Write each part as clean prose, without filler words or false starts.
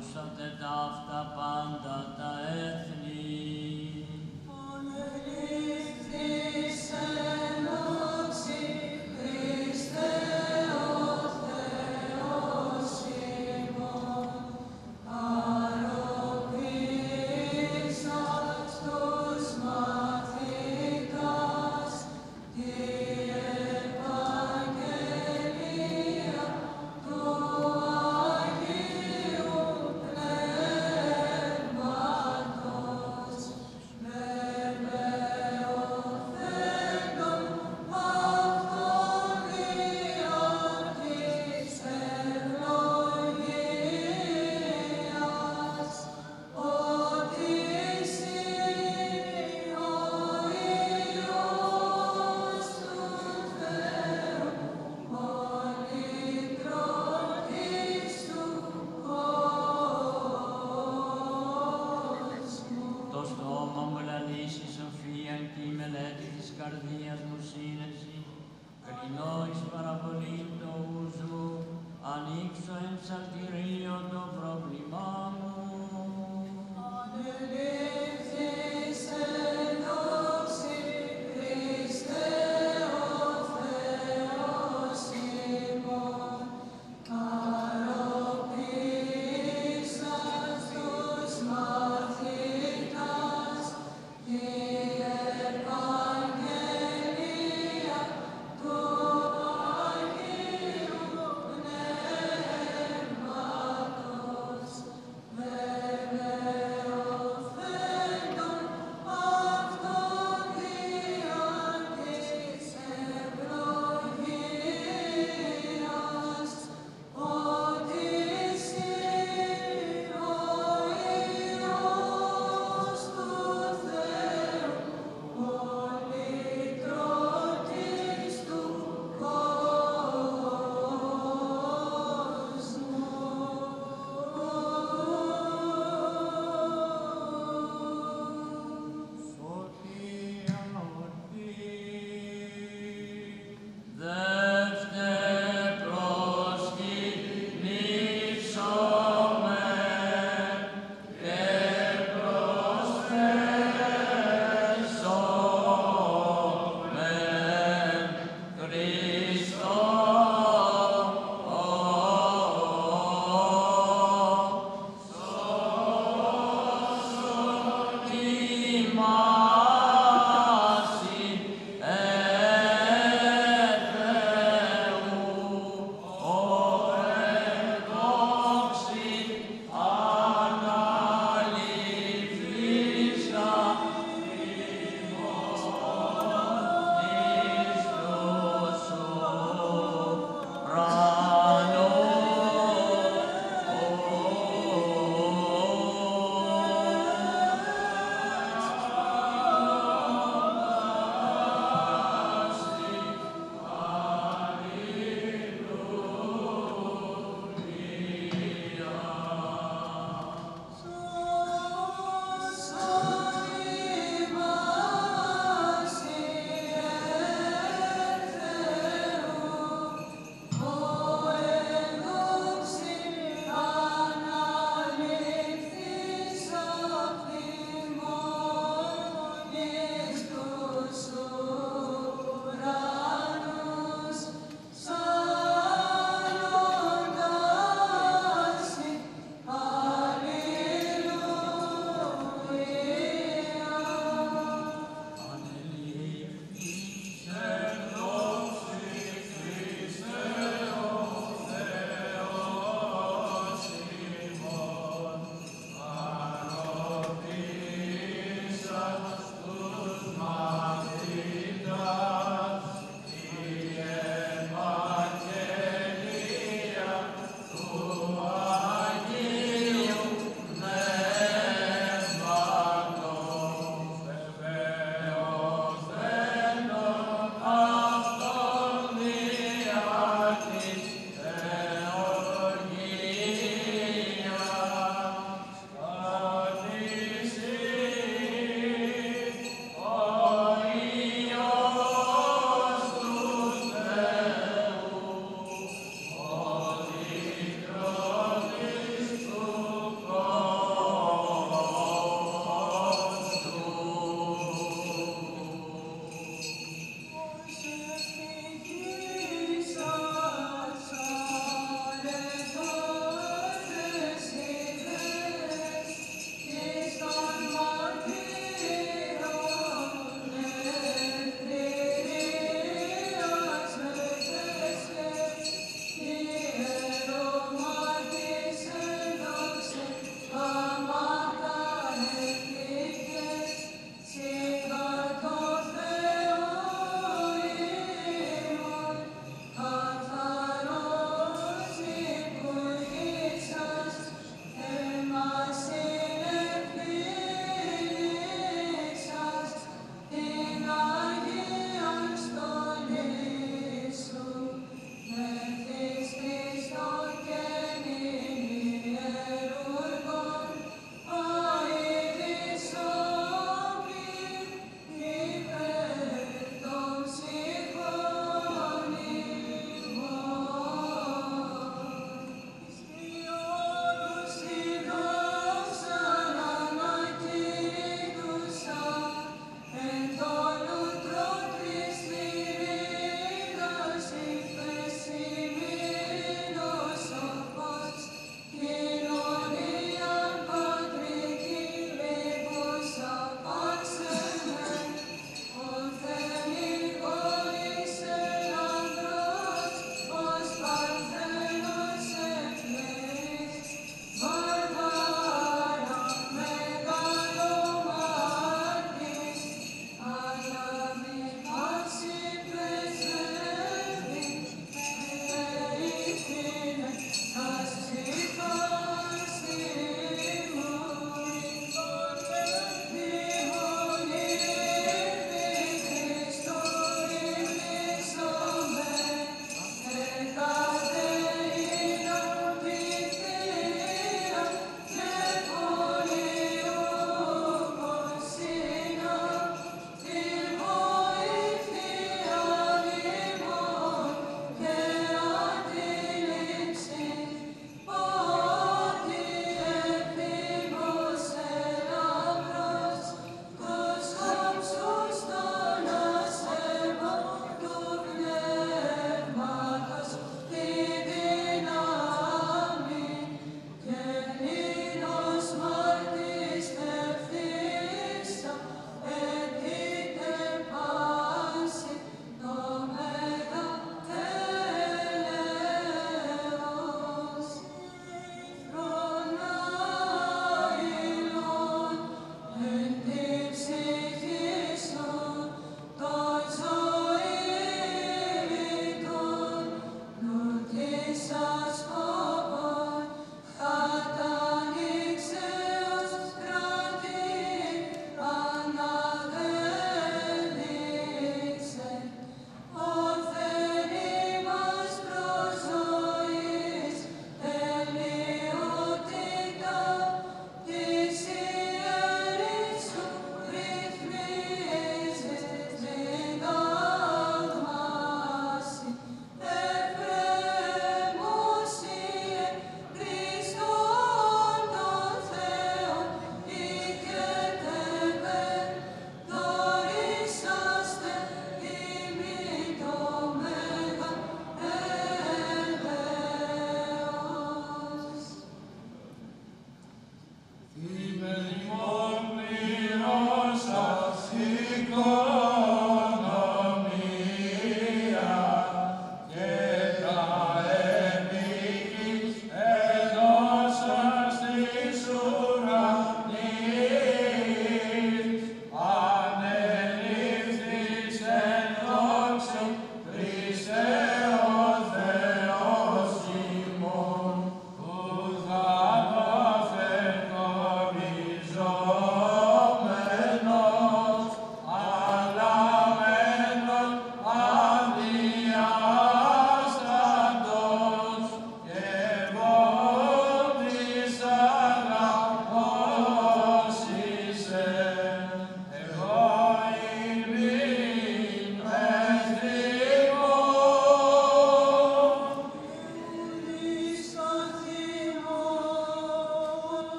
ακούσατε τα αυτά πάντα τα έθνη.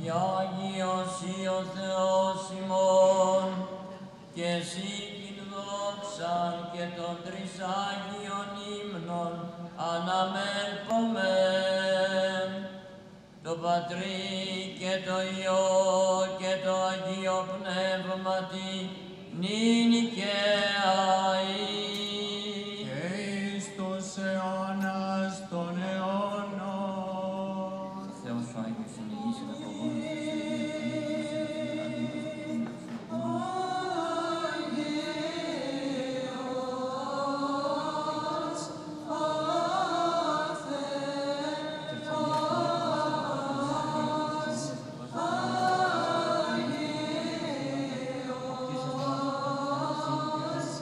και Άγιος ή ο Θεός ημών, και εσύ την δόξαν και των τρεις Άγιων ύμνων αναμέλπομεν, το Πατρί και το Υιό και το Αγίο Πνεύματι, νύνη και αεί. Και εις τους αιώνας των αιώνων. Θεός σου Άγιος συνεχίσει να φοβόμαστε σε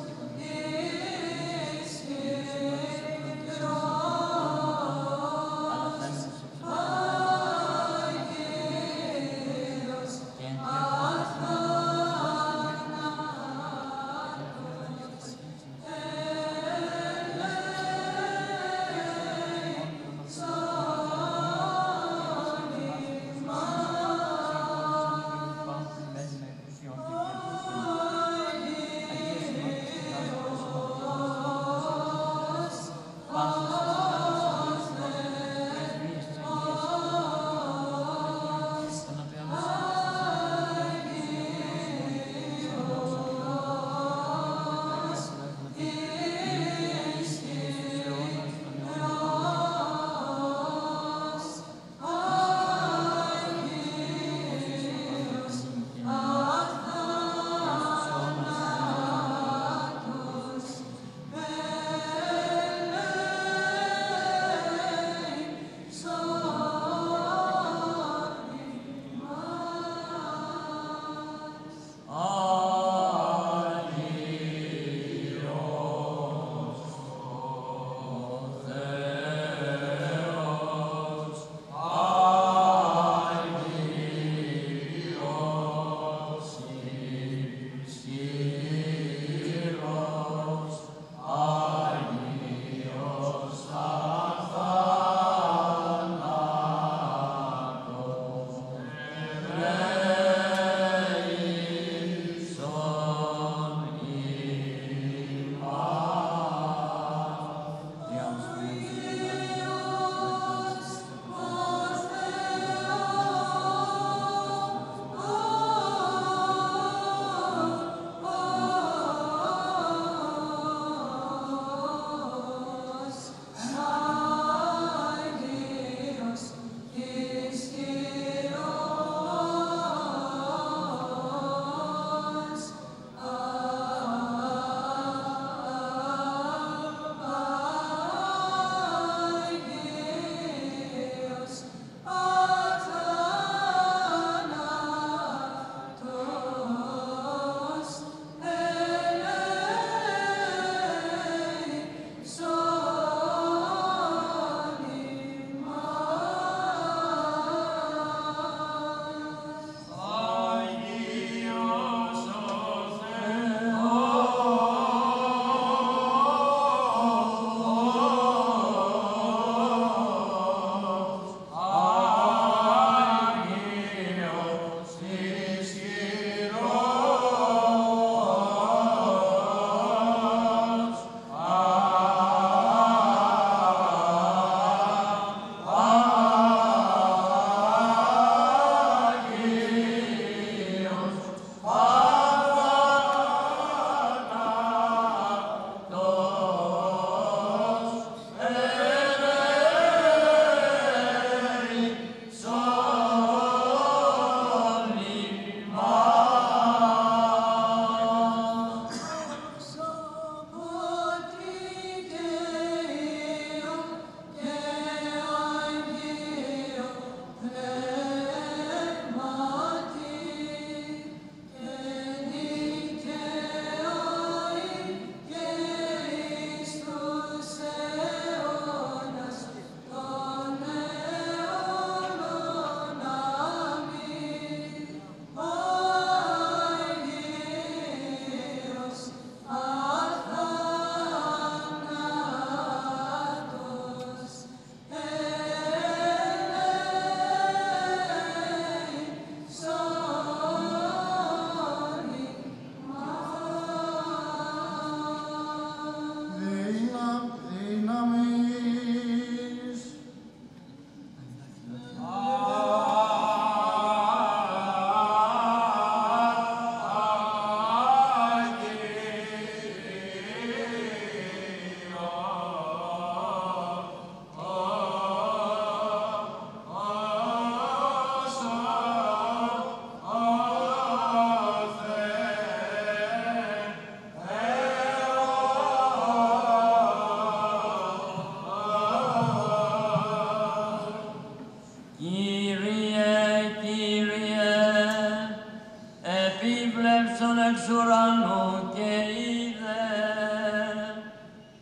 ουρανού και είδε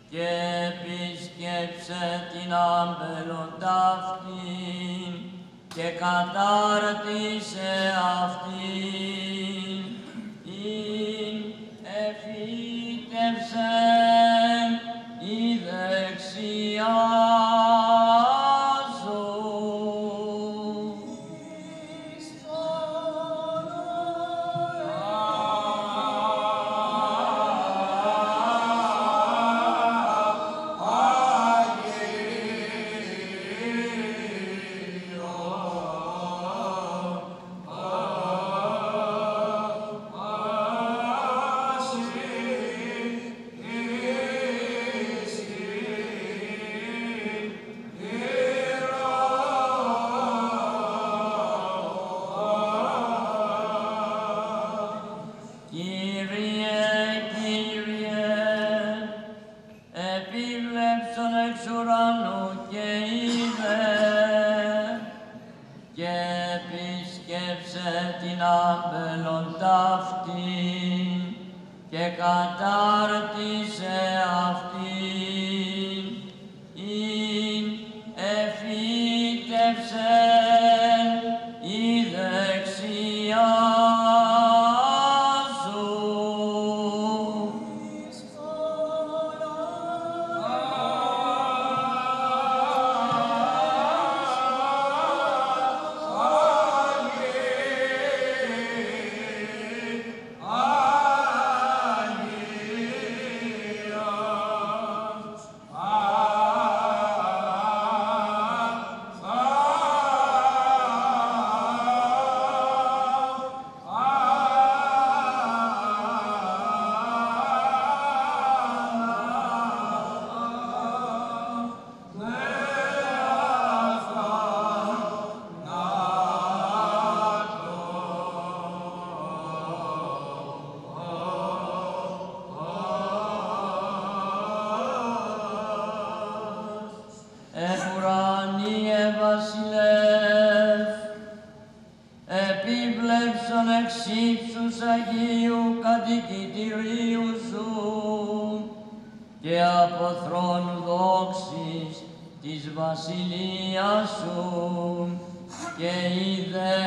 και επισκέψε την άμπελον ταύτην και κατάρτισε αυτήν, ειν εφύτευσεν η δεξιά και κατάρτισε αυτήν, ειν εφύτευσεν η δεξιά σου. Ουρανίε βασιλεύ, επίβλεψον εξ ύψους Αγίου κατοικητηρίου σου και από θρόνου δόξης της βασιλείας σου και είδε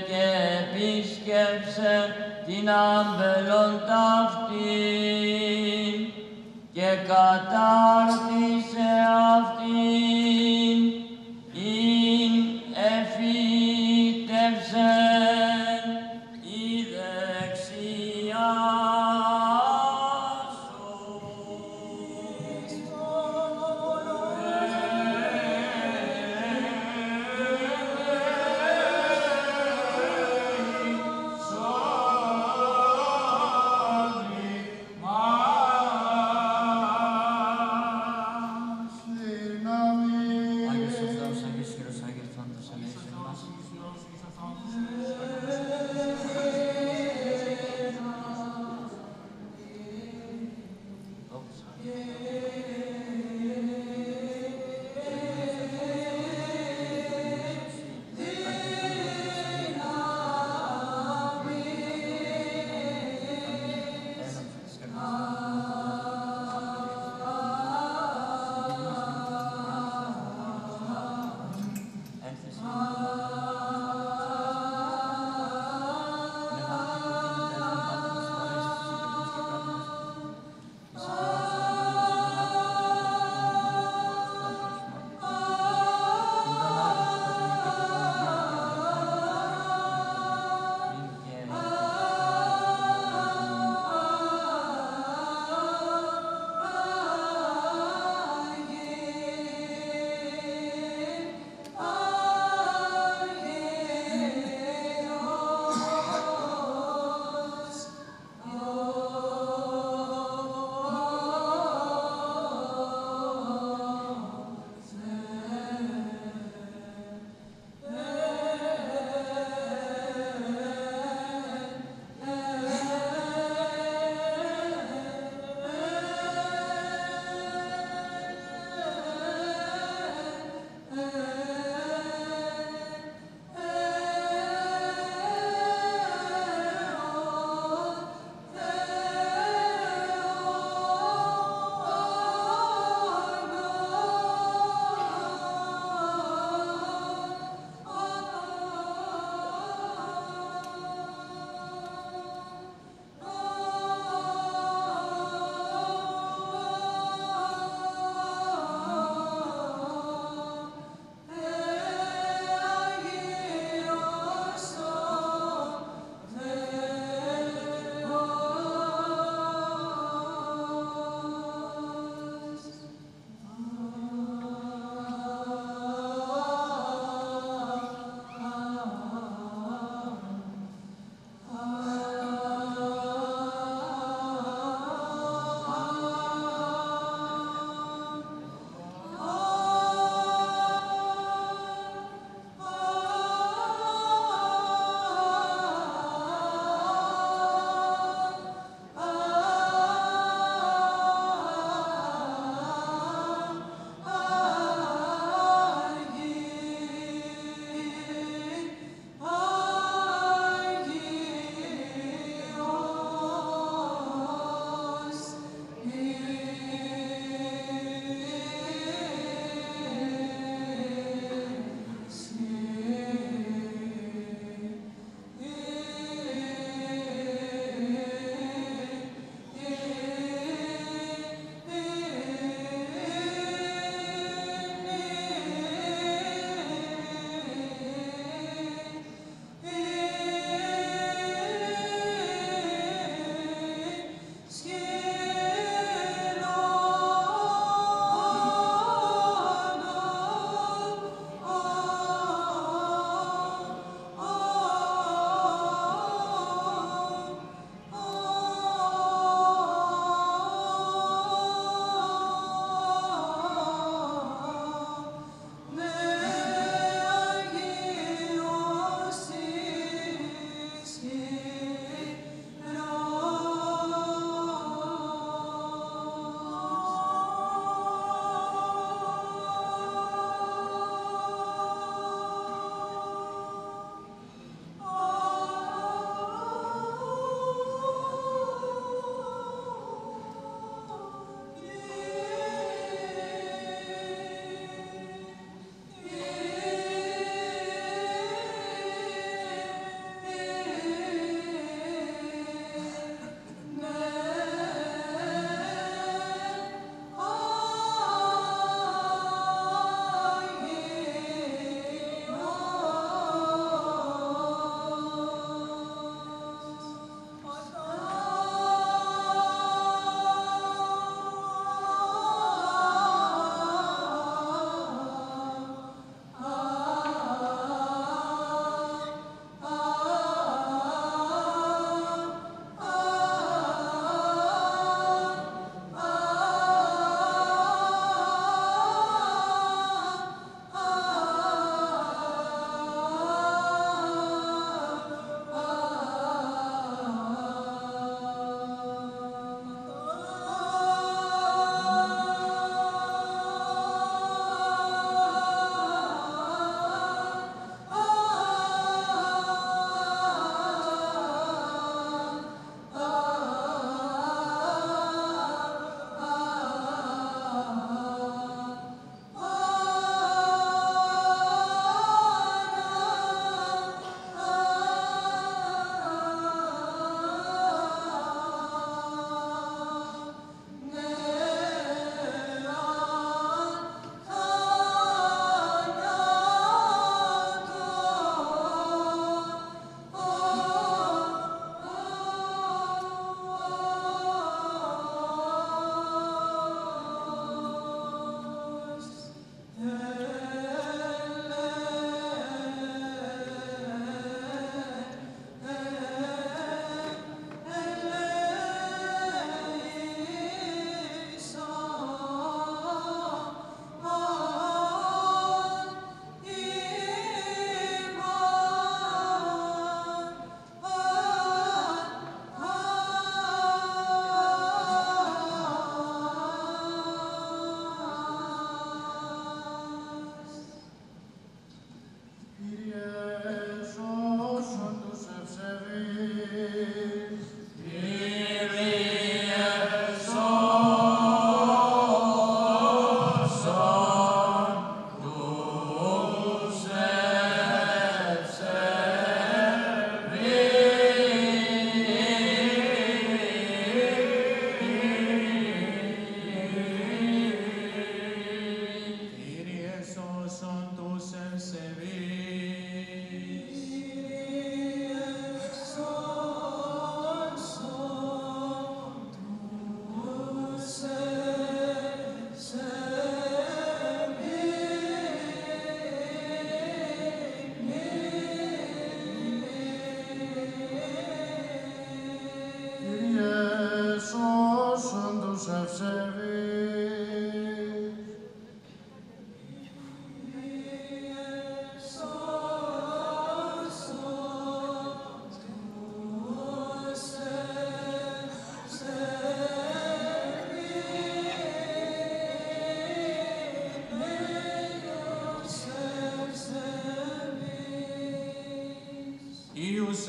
και επίσκεψε την άμπελον ταύτην και κατάρτισε αυτήν, ειν εφύτευσεν η δεξιά σου.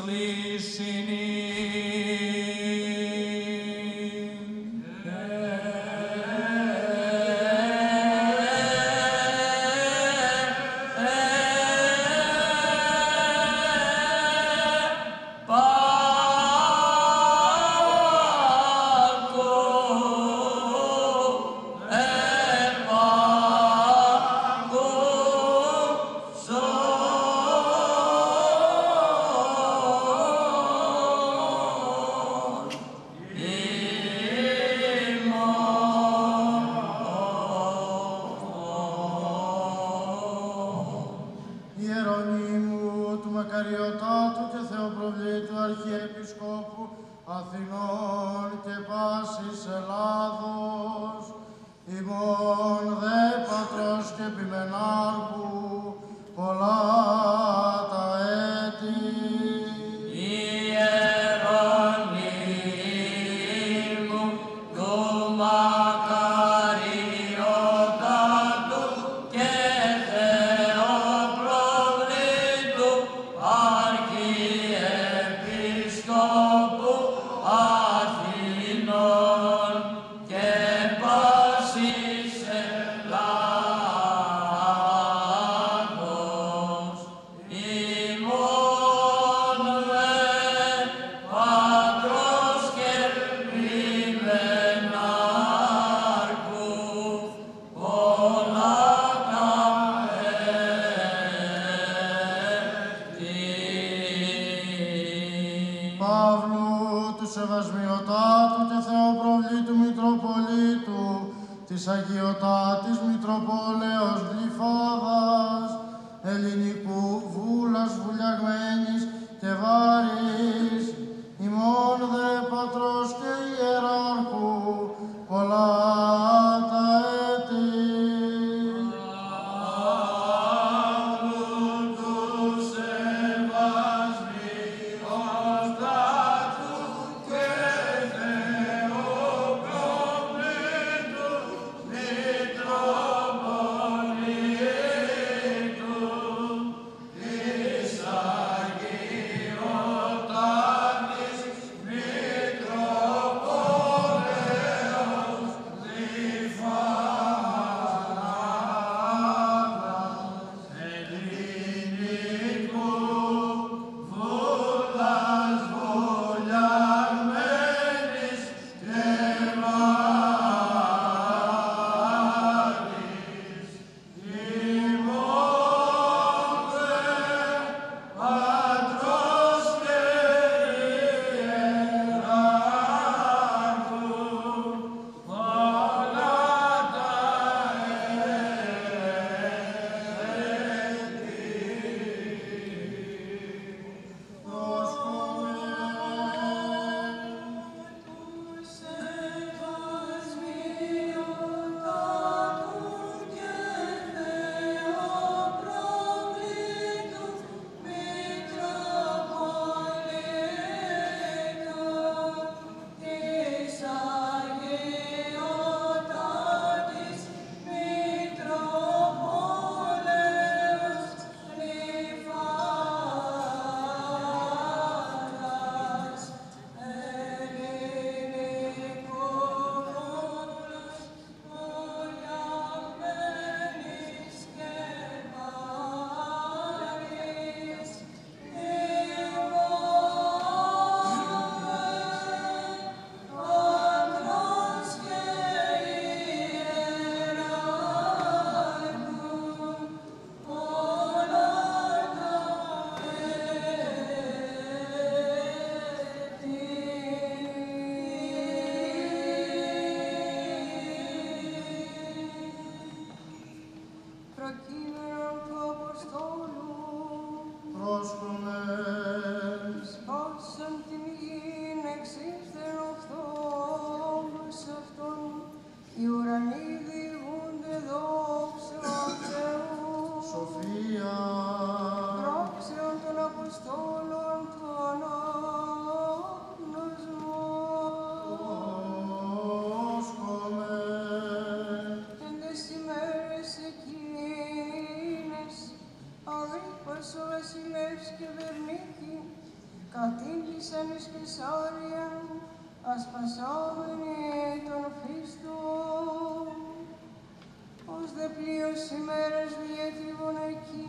λύσιν Ιερονύμου του Μακαριωτάτου και Θεοπροβλήτου Αρχιεπισκόπου Αθηνών και πάσης Ελλάδος, ημών δε Πατρός και Επιμενάρχου πολλά τα έτη. Ιερονύμου του Μακαριωτάτου και Θεοπροβλήτου Αρχιεπισκόπου Αθηνών και πάσης Ελλάδος, ημών δε Πατρός και Επιμενάρχου πολλά τα έτη. Παύλου του Σεβασμιωτάτου και Θεοπροβλήτου Μητροπολίτου της Αγιωτάτης Μητροπόλεως Γλυφάδας, ελληνικού βούλας βουλιαγμένης και βάρης, ημών δε Πατρός και Ιεράρχου πολλά τα έτη. Προκείμενον του Αποστόλου, Πρόσκομες, σπάσαν την γην εξήλθεν ο φθόνος αυτόν, οι ουρανοί διηγούνται δόξα Θεού. Σοφία, Δόξεων των Αποστόλων των αγνωσμών. Πρόσκομες, Εν τες ημέρες εκείνες, Αγρίππας ο βασιλεύς κυβερνήτη, ήλθισαν εις Καισάριαν, ασπασάμενοι των Χριστών. Ως δε πλοίος ημέρας διέτριβον εκεί,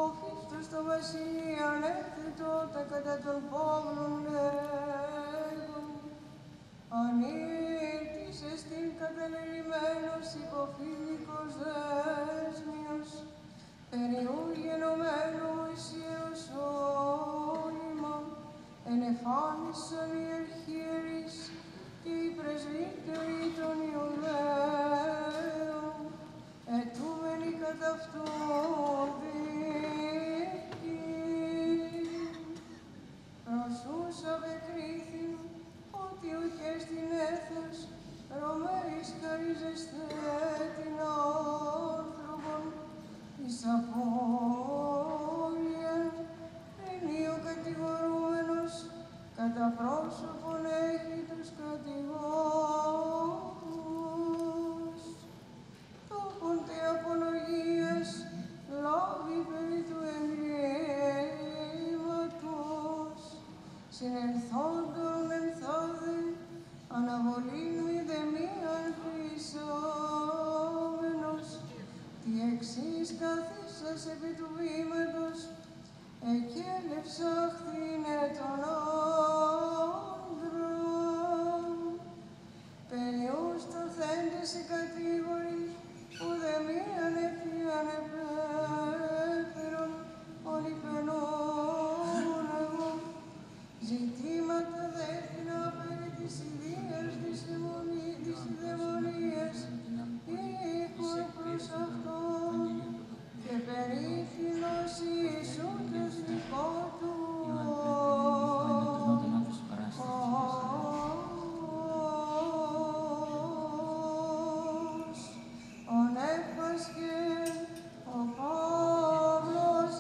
ο Χριστός το βασιλείαν έκθετότα κατά των Παύλων λέγον. Ανήρτης εστίν καταλελειμμένος υποφίλικος δέσμιος, περιού γενομένου εις Ιεροσόλυμα, ενεφάνισαν οι αρχιερείς και οι πρεσβύτεροι των Ιουδαίων, ετούμενοι κατά αυτόν δίκη. Προς ούς απεκρίθην ότι ουκ στην έθος Ρωμαίης χαρίζεσθε την άνθρωπον εις απώλειαν, είναι ο κατηγορούμενος κατά πρόσωπον έχει τους κατηγόρους. Τόπον τε απολογίας λάβει περί του εγκλήματος, συνελθόντων ενθάδε αναβολήν μηδεμίαν χρυσάμενος, τι εξής καθίσας επί του βήματος, εκέλευσα χθήνε τον άντραν. Περιούς τοθέντες οι κατήγοροι, ουδε μίαν ευθείαν επέφερον, όλοι πενών εγώ. Ζητήματα δέχτηνα περί της ιδίας της ιδαιμονίας, οίκου προς αυτόν, και περίφημος Ιησού το σφικό του. Ον έπασχε ο Παύλος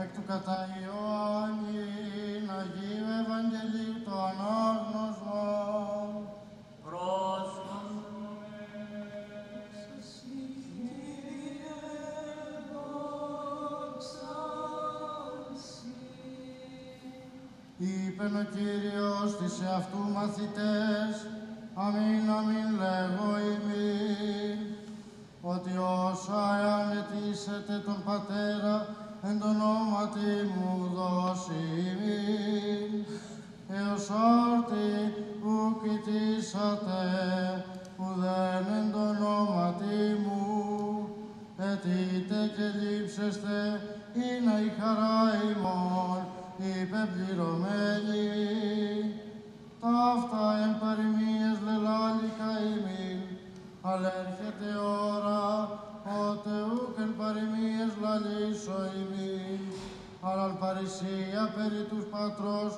εκ του κατά Ιωάννην Αγίου Ευαγγελίου το ανάγνωσμα. Είπεν ο Κύριος της εαυτού μαθητές, αμήν αμήν λέγω ημί, ότι όσα εάν αιτήσετε τον Πατέρα εν το ονόματι μου δώσει ημίν, έως άρτη που κοιτήσατε, ουδέν εν το ονόματι μου, αιτείτε και λείψεστε, είναι η χαρά ημών υπεπληρωμένη. Ταύτα εν παροιμίες λελάλικα ημίν, αλλά έρχεται ώρα, ότε ούκ εν παροιμίες λαλήσω ημίν, αλλά παρησία περί τους Πατρός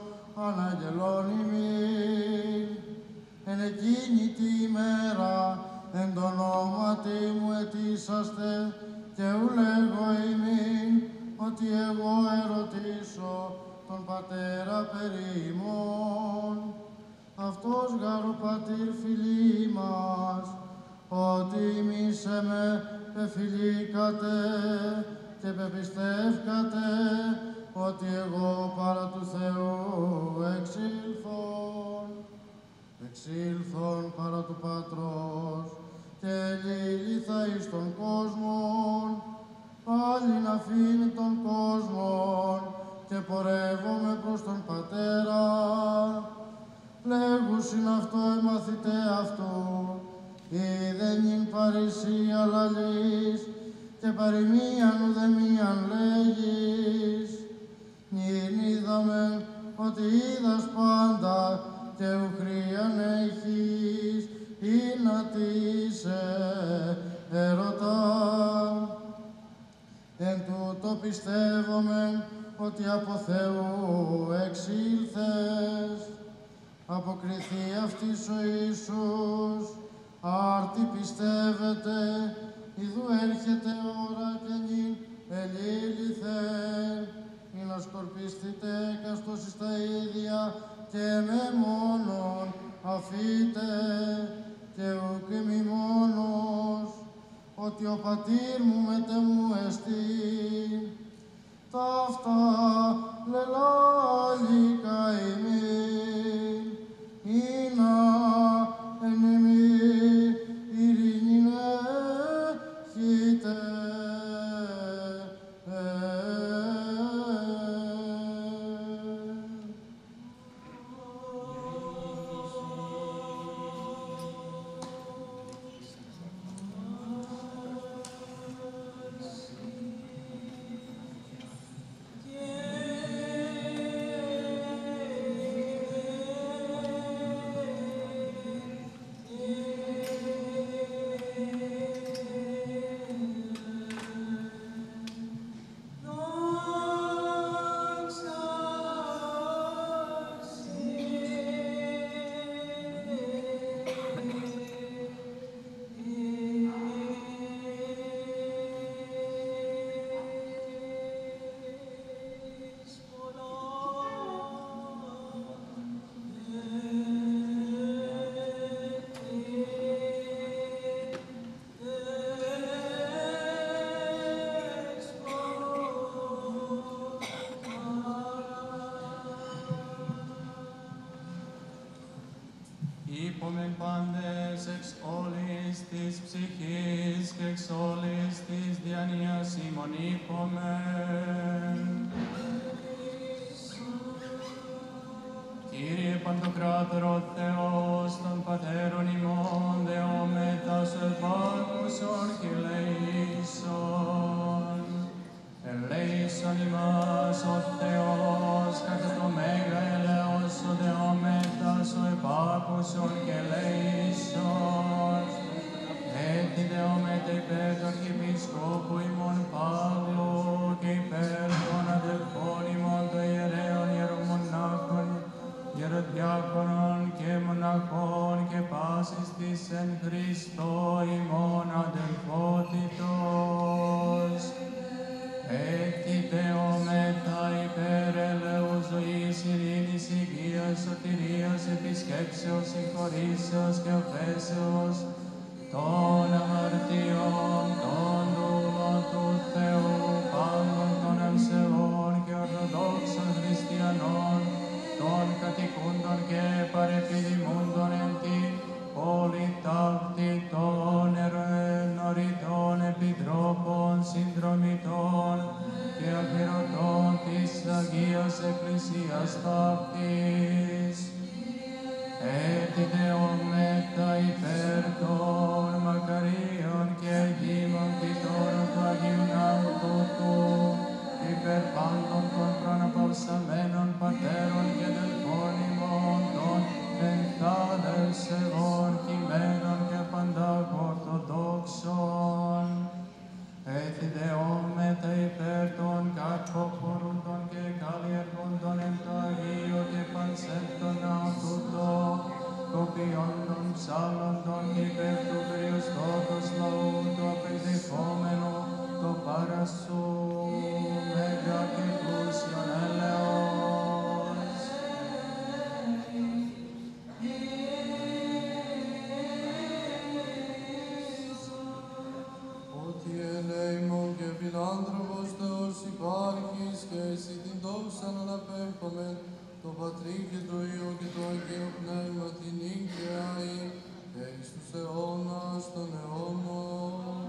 αναγγελών ημίν. Εν εκείνη τη ημέρα, εν το ονόματι μου αιτήσαστε, και ου λέγω ημίν, ότι εγώ ερωτήσω τον Πατέρα περί ημών. Αυτός γαρ ο Πατήρ φιλή μας, ότι ημείς με πεφιλήκατε και πεπιστεύκατε, ότι εγώ παρά του Θεού εξήλθον παρά του Πατρός, και ελήλυθα εις τον κόσμον, πάλι να αφήνει τον κόσμον, και πορεύομαι προς τον Πατέρα. Λέγουσιν αυτό οι μαθητέ αυτού, είδεν ειν παρησία λαλείς, και παροιμίαν ουδεμίαν λέγεις. Νυν είδαμεν ότι είδας πάντα, και ουχρίαν έχεις, ή να τι σε ερωτά. Εν τούτο πιστεύομεν ότι από Θεού εξήλθες. Αποκριθεί αυτής ο Ιησούς, άρτη πιστεύετε, ιδού έρχεται ώρα και νυν ελήλυθε, ή να σκορπιστείτε καστός εις τα ίδια, και με μόνον αφήτε, και ουκ ημί μόνος, ότι ο Πατήρ μου μετέ μου εστίν. Ταύτα λελάλικα ημίν, ήνα εν ημί ειρήνην έχετε. Είπομεν πάντες εξ όλης της ψυχής και εξ όλης της διανοίας ημών είπομεν. Κύριε Παντοκράτορο Θεός των Πατέρων ημών, δεόμετα σου επάκουσον και ελέησον. Ελέησον ημάς ο Θεός κατά το μέγα ελέος σου, δεόμετα σου επάκουσον και ελέησον. Έτσι δεόμετα υπέρ του Αρχιεπισκόπου ημών Παύλου και υπέρ των αδελφών ημών των ιερέων ιερομονάχων, ιεροδιάκονων και μοναχών και πάσης της εν Χριστώ ημών αδελφότητος. Έτσι δεόμετα υπέρ ελέους ζωής, ειρήνης, υγείας, σωτηρίας, επισκέψεως, συγχωρήσεως και οφέσεως των αμαρτιών των δούλων του Θεού, πάντων των ευσεβών και ορθοδόξων χριστιανών, των κατοικούντων και παρεπιδημούντων εν τη πόλη ταύτη των ενωριτών Κύριον και αφιερωτών της Αγίας Εκκλησίας ταύτης. Ετιδεώμε τα υπέρ των μακαρίων και αγίμων κτητώρων του Αγίου Ναού τούτου, υπέρ πάντων των προαναπαυσαμένων πατέρων και αδελφών ημών των ενθάδευσεβών κειμένων και παντάχ ορθοδόξων. Ετιδεόμετα υπέρ των κακοφορούντων και καλλιεργούντων εν το Αγίο και πανσέπτων ναό τούτο, κοπιόντων ψάλλοντων υπέρ του Χριστότος λαού του απεκδεχόμενου το παρασού μέγα και πλούσιον έλεος. Ότι ελέημον και φιλάνθρωπος Θεός υπάρχεις και εσύ την δόξα να αναπέμπαμε το Πατρί και το Υιό και το Αγίο Πνεύμα την νίκαια και εις τους αιώνας των αιώνων.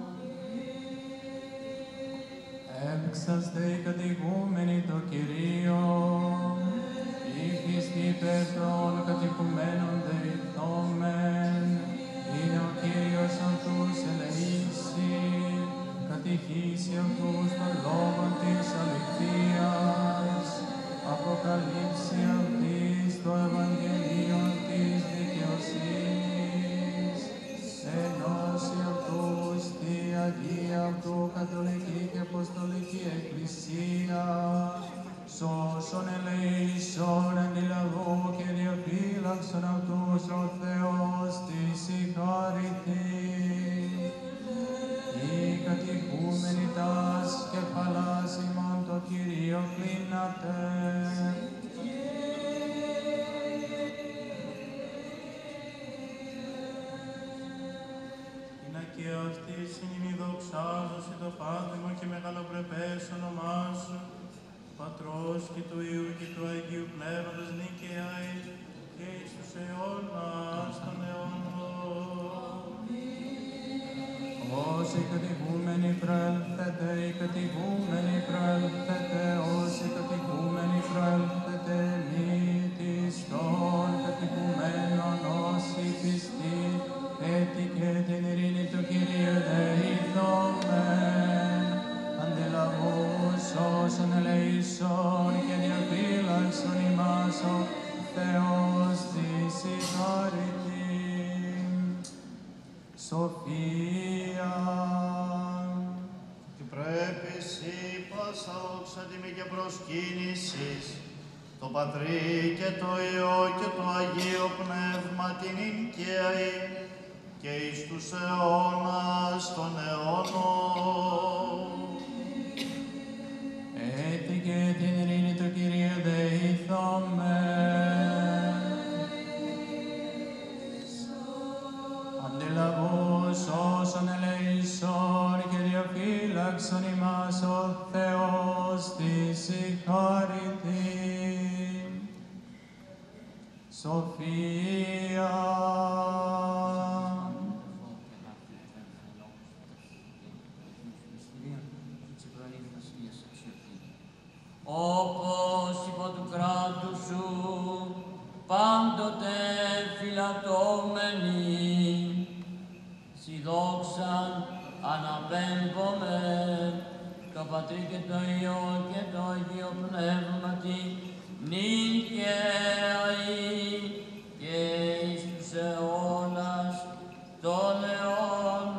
Έψαστε οι κατοικούμενοι το Κυρίο, ύχιστη υπέρ των κατοικουμένων δεηθόμεν, είναι ο Κύριος αυτούς ελεήσει, κατηχήσει αυτούς των λόγων της αληθείας, αποκαλύψει αυτής το Ευαγγελίο της δικαιοσύνης, ενώσει αυτούς τη Αγία αυτού Καθολική και Αποστολική Εκκλησία, σώσον ελεήσον αντιλαβού και διαφύλαξον αυτούς ο Θεός της συγχαρητή. Οι κατοικούμενοι τας κεφαλάς ημών το Κύριο κλείνατε. Και αυτής είναι η δοξάζωση το πάτημα και μεγαλοπρεπές όνομά σου, Πατρός και του Υιού και του Αγίου Πνεύματος νίκαια και εις τους αιώνας των αιώνων. Όσοι κατοικούμενοι προέλθετε, οι κατοικούμενοι προέλθετε, όσοι κατοικούμενοι προέλθετε, μη της των κατοικουμένων όσοι πιστοί, έτη και την ειρήνη του Κυρίου δεηθόμεν, αντιλαβούς όσων ελεήσων και διαφύλαξον ημάς ο Θεός της συγχαρητή. Σοφία. Και πρέπει εσύ πάσα όξα τιμή και προσκύνησης, το Πατρί και το Υιό και το Αγίο Πνεύμα την νικαίη και εις τους αιώνας των αιώνων. Έτη και την ειρήνη του Κυρίου δεηθόμεν, αντιλαβούς όσων ελεήσων και διαφύλαξον ημάς ο Θεός της συγχαρητή. Σοφία. Όπως υπό του κράτους σου πάντοτε φυλατώμενοι, σοι δόξαν αναπέμβομαι, το Πατρί και το Υιό και το Αγίο Πνεύματι, νίκαια και εις τους αιώνας των αιώνων.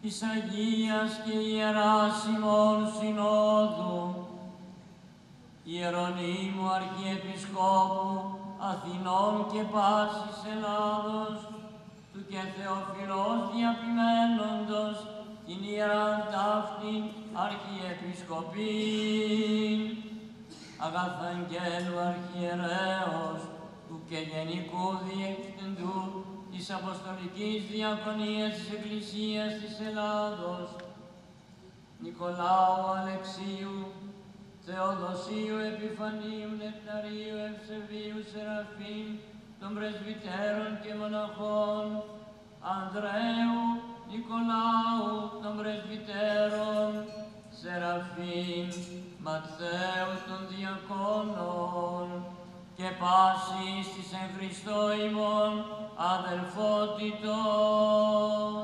της Αγίας και Ιεράς ημών Συνόδου, Ιερονύμου Αρχιεπισκόπου Αθηνών και πάσης Ελλάδος, του και Θεοφιλός διαπημένοντος την Ιεράν ταύτην Αρχιεπισκοπήν, αγαθαγγέλου Αρχιερέως, του και Γενικού Διευθυντού της Αποστολικής Διακονίας της Εκκλησίας της Ελλάδος, Νικολάου Αλεξίου, Θεοδοσίου Επιφανίου, Νεκταρίου, Ευσεβίου, Σεραφείμ, των πρεσβυτέρων και μοναχών, Ανδρέου, Νικολάου, των πρεσβυτέρων, Σεραφείμ, Ματθαίου των διακόνων, και πάσης της εν Χριστώ ημών αδελφότητος,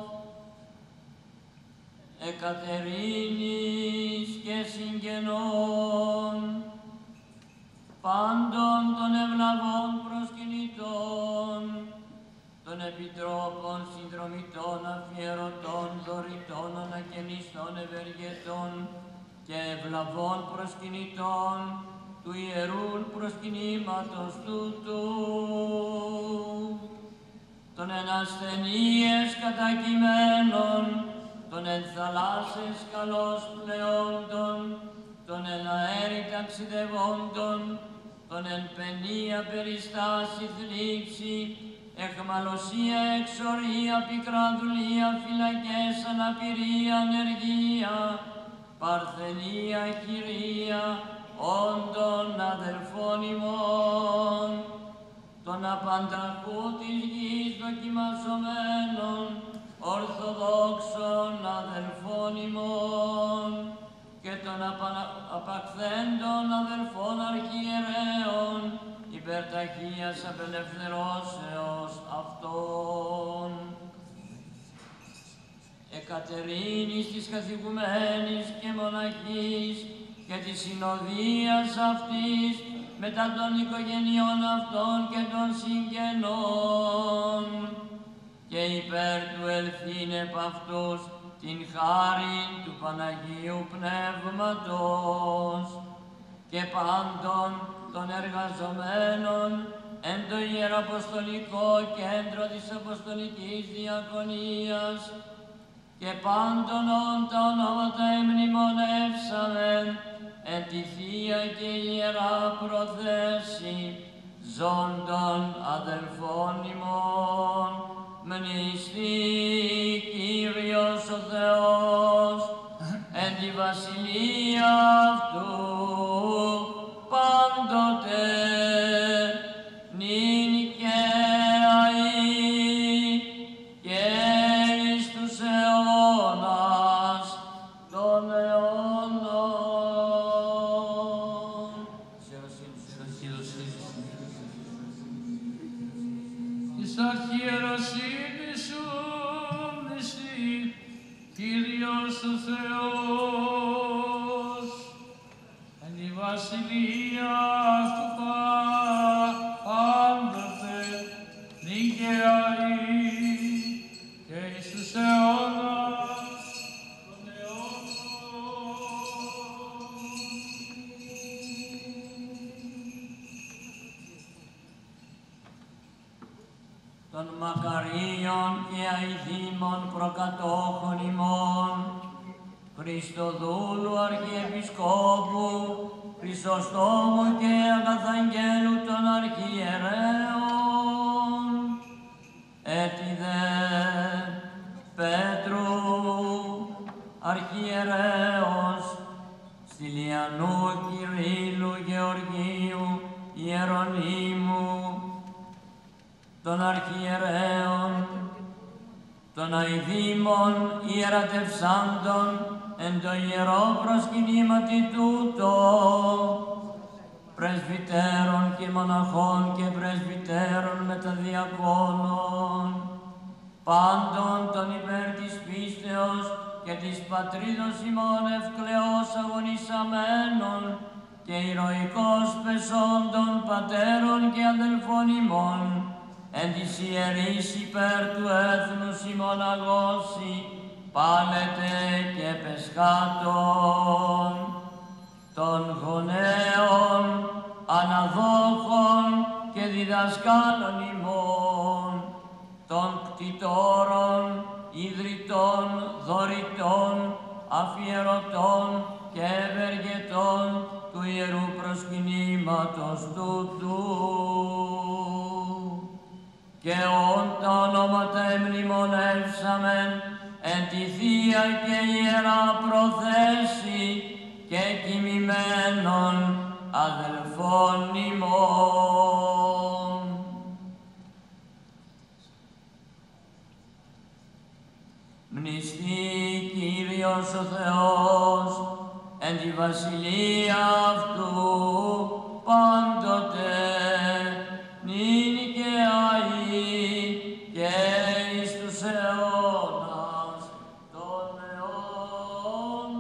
εκατερίνης και συγγενών, πάντων των ευλαβών προσκυνητών, των επιτρόπων, συνδρομητών, αφιερωτών, δωρητών, ανακαινιστών, ευεργετών και ευλαβών προσκυνητών του ιερούν προσκυνήματος τούτου, των εν ασθενείες κατακειμένων, των εν θαλάσσες καλώς πλεόντων, των εν αέρι ταξιδευόντων, των εν παινία περιστάση θλίψη, εχμαλωσία, εξορία, πικρά δουλεία, φυλακές, αναπηρία, ανεργία, παρθενία, χειρία, όντων αδελφών ημών, των απανταχού της γης δοκιμαζομένων, ορθοδόξων αδελφών ημών και των απακθέντων αδελφών αρχιερέων υπερταχείας απελευθερώσεως αυτών. Εκατερίνης της καθηγουμένης και μοναχής και της συνοδείας αυτής μετά των οικογενειών αυτών και των συγγενών, και υπέρ του ελθύν επ' αυτούς την χάριν του Παναγίου Πνεύματος και πάντων των εργαζομένων εν το Ιεραποστολικό Κέντρο της Αποστολικής Διακονίας και πάντων τα ονόματα εμνημονεύσαμεν εν τη Θεία και Ιερά Προθέση ζώντων αδελφών ημών, μνηστεί Κύριος ο Θεός εν τη βασιλεία αυτού πάντοτε νυν και αεί και εις τους αιώνας των αιώνων. Της αρχιεροσύνης σου μνηστεί Κύριος ο Θεός εν τη βασιλεία αυτού πάντοτε νυν και αεί και εις τους αιώνας των αιώνων. Των μακαρίων και αηδήμων προκατόχων ημών, Χριστοδούλου Αρχιεπισκόπου, Χρυσοστόμου και Αγαθαγγέλου των Αρχιερέων, έτι δε Πέτρου Αρχιερέως, Στυλιανού Κυρίλλου Γεωργίου Ιερονύμου, των Αρχιερέων, των αηδήμων ιερατευσάντων εν το ιερό προσκυνήματι τούτο, πρεσβυτέρων και μοναχών και πρεσβυτέρων μεταδιακόνων, πάντων των υπέρ της πίστεως και της πατρίδος ημών ευκλαιώς αγωνισαμένων και ηρωικός πεσόντων πατέρων και αδελφών ημών, εν της ιερής υπέρ του έθνους ημών αγώσει πάλετε και πεσχάτων, των γονέων, αναδόχων και διδασκάλων ημών, των κτητόρων, ιδρυτών, δωρητών, αφιερωτών και ευεργετών του Ιερού Προσκυνήματος τούτου. Και όν τα ονόματα εμνημονεύσαμεν εν τη Θεία και Ιερά προθέση και κοιμημένων αδελφών ημών. Μνηστεί Κύριος ο Θεός εν τη βασιλεία αυτού πάντοτε, νυν και αεί και εις τους αιώνας των αιώνων.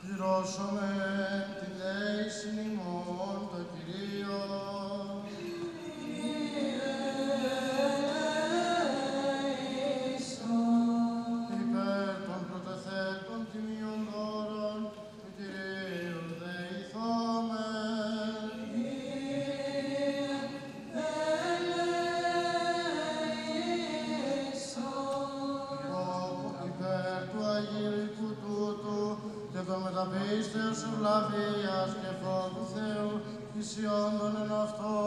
Πληρώσαμε την λέηση ημών το Κυρίο. Υπέρ των πρωτοθέτων τιμίων δώρων του Κυρίου δεηθόμεν. Υπέρ του Αγίου οίκου τούτου και των μεταπίστεως ευλαβίας και φόβου Θεού ισιόντων εν αυτό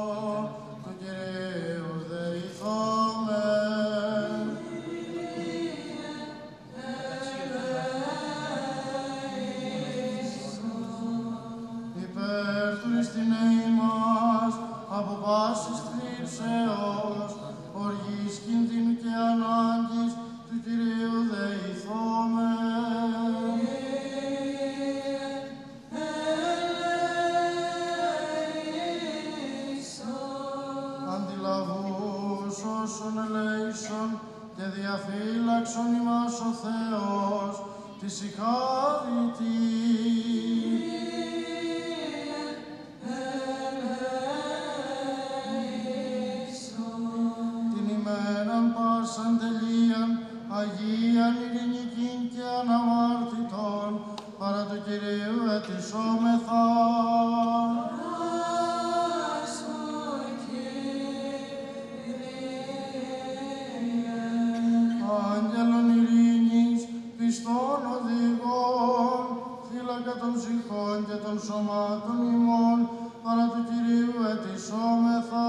του Κυρίου δεηθόμεν. Υπέρ του Χριστινέη μας από πάσης θλίψεως, οργής, κινδύνου και ανάγκης του Κυρίου δεηθόμεν. Αντιλαβούς όσων ελέησον και διαφύλαξον ημάς ο Θεός της ηχάρητη. Τηνημέναν πάσαν τελείαν, Αγίαν ειρηνικήν και αναμάρτητον, παρά του Κυρίου ετισόμεθα. Άγγελον ειρήνης, πιστών οδηγών, φύλακα των ψυχών και των σωμάτων ημών, παρά του Κυρίου ετισόμεθα.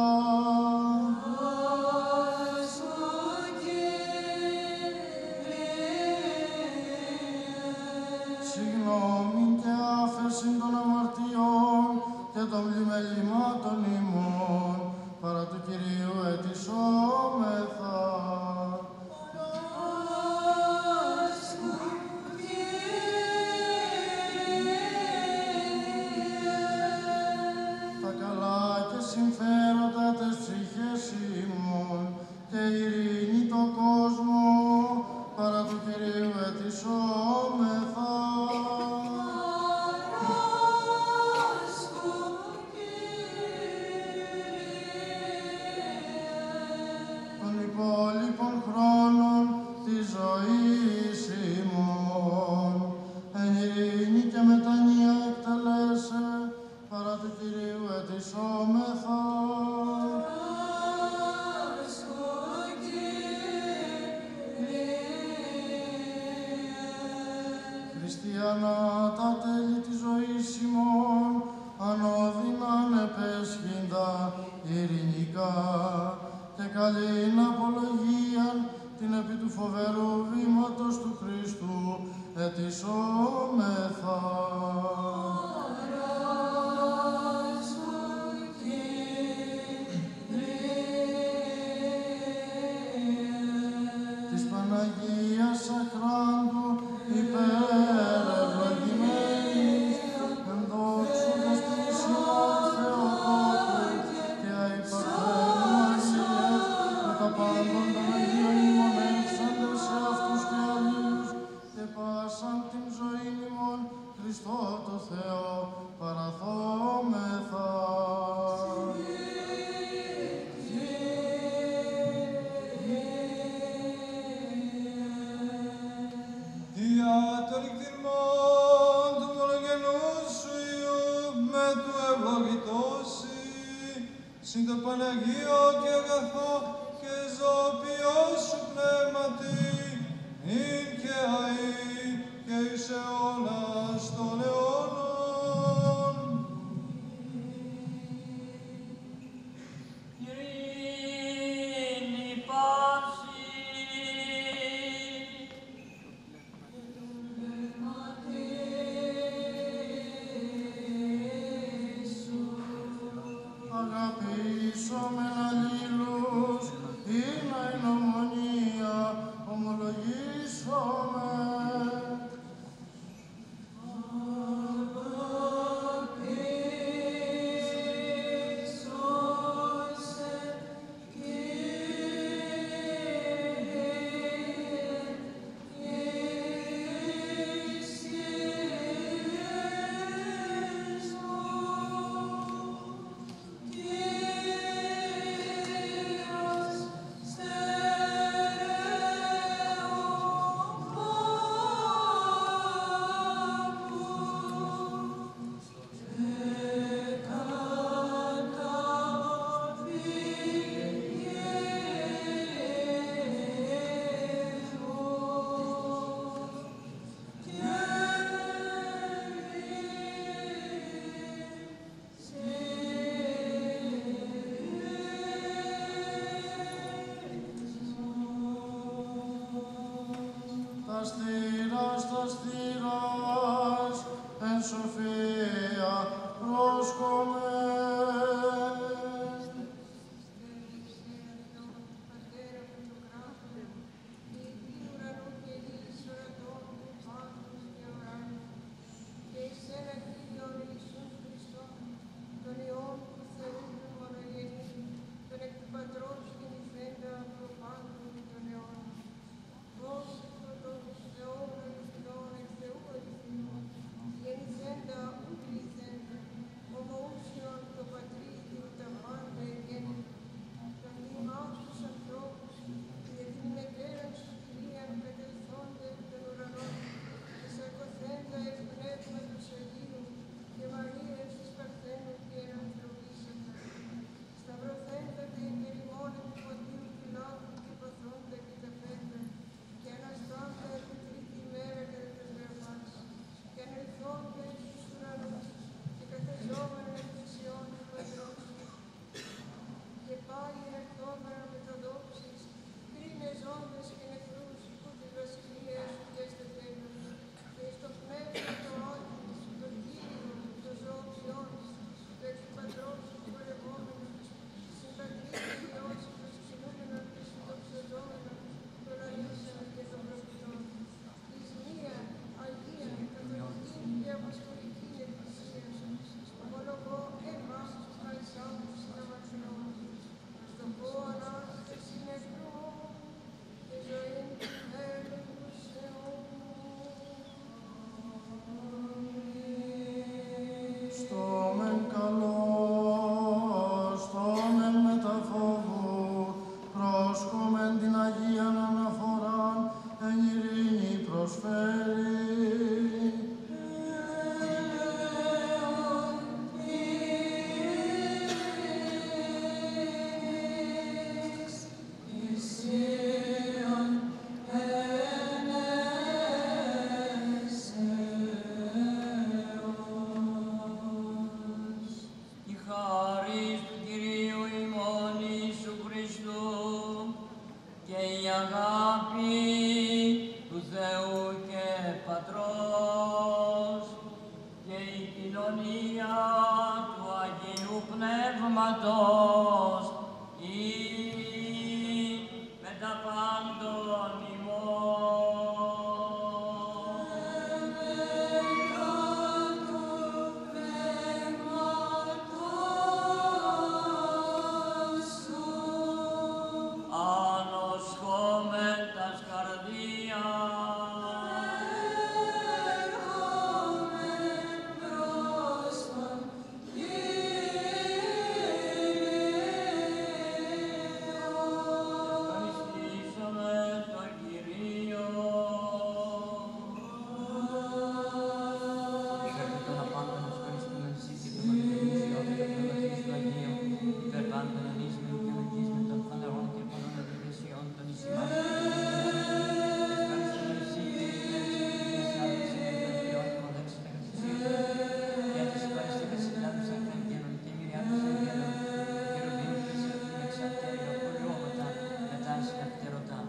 Συγγνώμη και άφεση των αμαρτιών και των πλημελημάτων ημών, παρά του Κυρίου ετισόμεθα. Τα καλά και συμφέροντα τες ψυχές ημών και ειρήνη το κόσμο, παρά του Κυρίου ετισόμεθα. χρόνων της ζωής ημών. Εν ειρήνη και μετανία εκτελέσε, παρά του Κυρίου ετισόμεθα. Χριστιανά τα τέλη της ζωής ημών, ανώδυναν επέσχυντα ειρηνικά και καλήν απολογίαν την επί του φοβερού βήματος του Χριστού ετισόμεθα. Της Παναγίας Σακράντου υπερευλογημένης, εν δόξου Δεσποινής ημών Θεοτόκου και αϊπαρθένου Αγίας, με τα πάντων των Αγίων ημών έξαντες σε αυτούς και αλλήλους, και πάσαν την ζωήν ημών Χριστό το Θεό παραθόμεθα. Δια των εκτιμών του μονογενού σου Υιού με του ευλογητώσει, συν το Παναγίο και αγαθό και ζωοποιός δόξομεν την Αγίαν αναφοράν, εν ειρήνη προσφέρει. Η χάρις του Κυρίου ημών Ιησού Χριστού και η αγάπη του Θεού και Πατρός και η κοινωνία του Αγίου Πνεύματος ή με τα πάντων ημών. Ανοσχόμεν τας καρδίας, ευχαριστήσαμε τον Κυρίο. Υπέρ των απάντων ευχαριστούμεν Συ και το Μακεδονισιό και το Πνεύματος του Αγίου, υπέρ πάντων ενίσμεν και λογίσμεν των φανερών και πολλών ευεργεσιών των ησημάτων. Ευχαριστούμε Συ και υπέρ της Εκκλησίας άδειας εν ευεργειών υποδέξεις μεγαθυσίες, για τις ευχαριστήρες συντάδους αγγέλων και μυριάδους αγγέλων, χερουβίμ και σεραφείμ εξαρτέρια πολιώματα, μετά συλλαυτερωτά.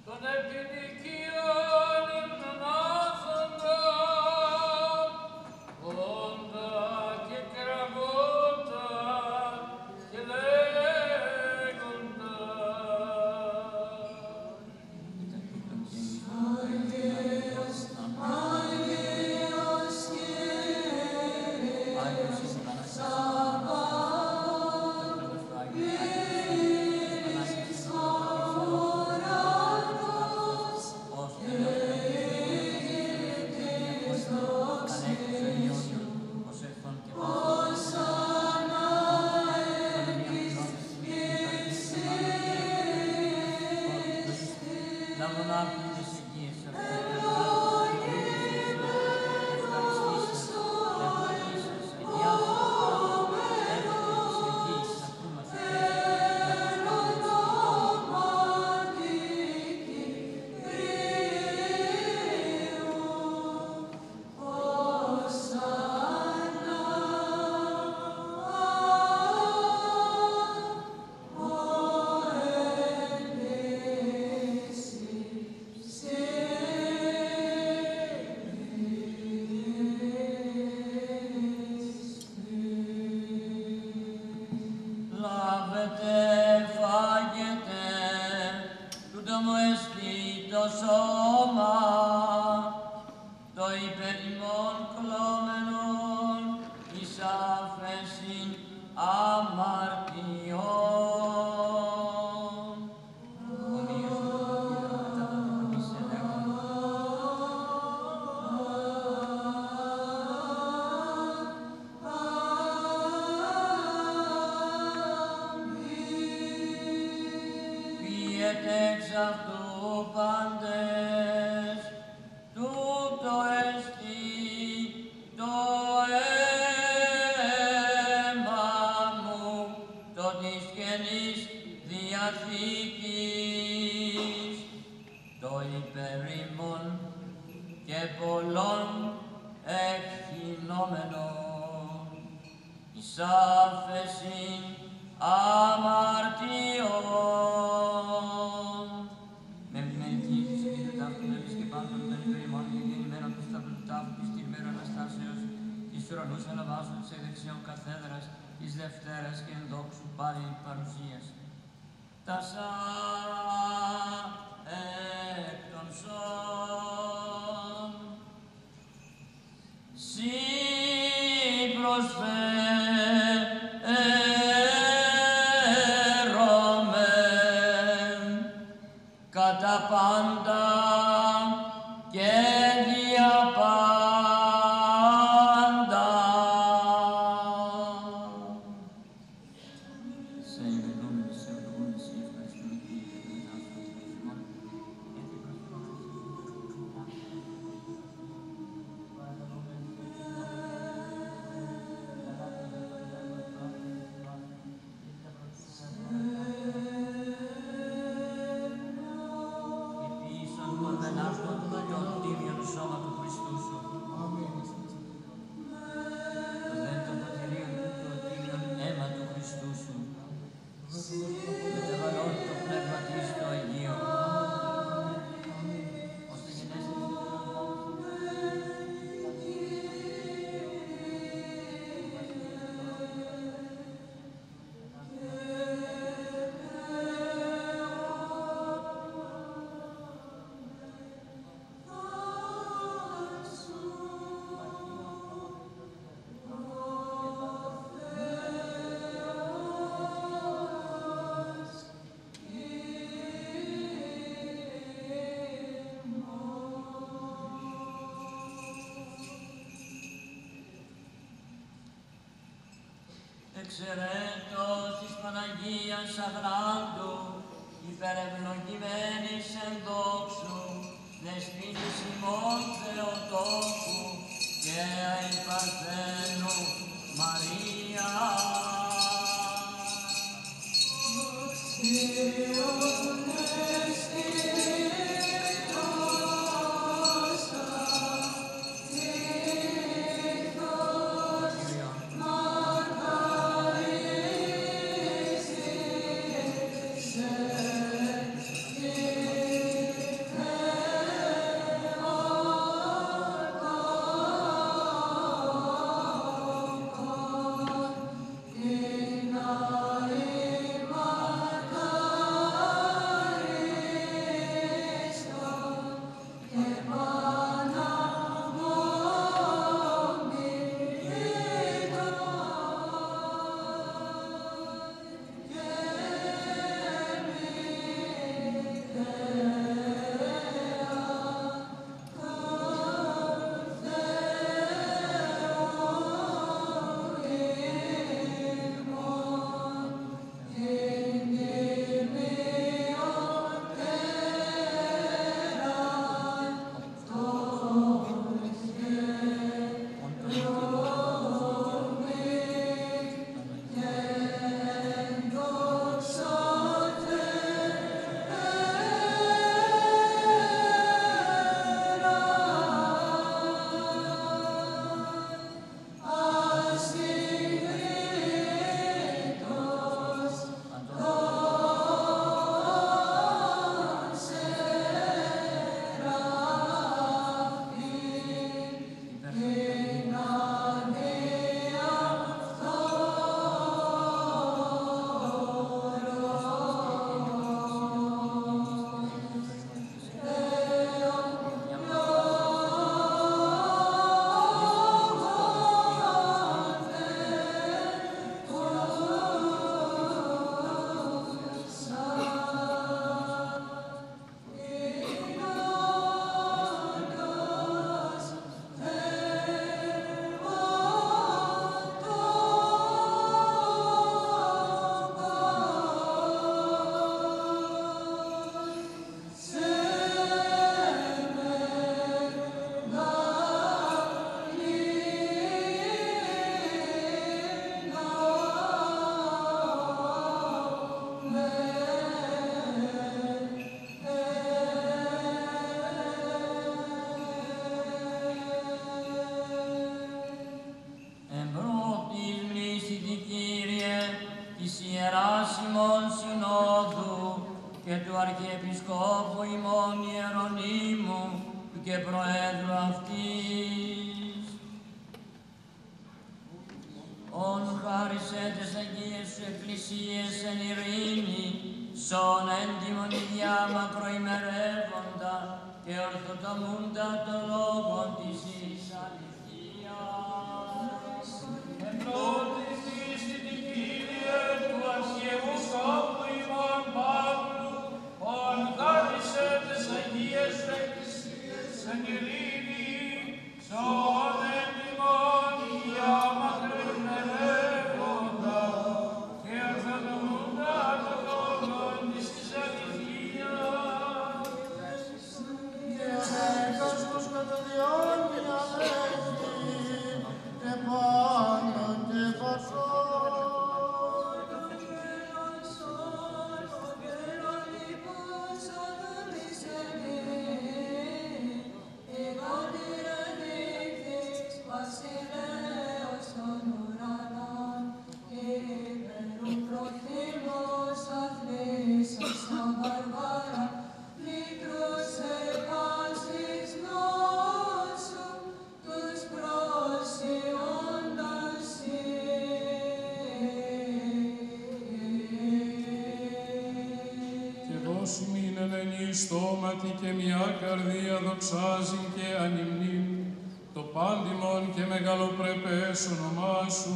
Τον επιδικίων υμνονάσαντα, όντα και κραγόντα και λέγοντα. Άγιος εις Λάβετε, φάγετε, τούτο μου εστί το σώμα, το υπέρ ημών κλώμενον εις άφεσιν αμαρτιών. Ομοίως του μετά τα προπονείς ελέγχον. Πιείτε εξ αυτού πάντες, τούτο εστί το αίμα μου, το της Καινής Διαθήκης, το υπέρ ημών και πολλών εκχυνόμενων, εις άφεσιν αμαρτιών. Με ευλογημένη της επί του ταύτου νεύρης και πάντων των υπέρ ημών και γεννημένων του σταυρού του τάφου της τηρημένου Αναστάσεως, εις ουρανούς αναβάσουν σε δεξιών καθέδρας, εις Δευτέρας και εν δόξου πάλι παρουσίας. Τασά εκ των σών, Συ προσφέρομεν κατά πάντα και δια πάντα. εξαιρέτως της Παναγίας Αγράντου, υπερευλογημένης εν δόξου, δεσποίνης ημών Θεοτόκου και αϊπαρθένου Μαρία. Αρχιεπισκόπου ημών Ιερονύμου και Προέδρου αυτής. Ον χάρισε τες Αγίες σου Εκκλησίες εν ειρήνη, σον έντιμον ιδιά μακροημερεύοντα και ορθοτομούντα το λόγο της εις αληθείας. Εμπρότης εις την Κύριε του Αρχιεπισκόπου ημών Παύλου, ον χάρισε τες Αγίες σου Εκκλησίες εν ειρήνη, σον έντιμον ιδιά μακροημερεύοντα και ορθοτομούντα το λόγο της αληθείας. Και έκαστος κατά διάνοια έχει και πάντων και πασών. Στόματι και μια καρδία δοξάζει και ανυμνήν το πάντιμον και μεγαλοπρεπές όνομά σου,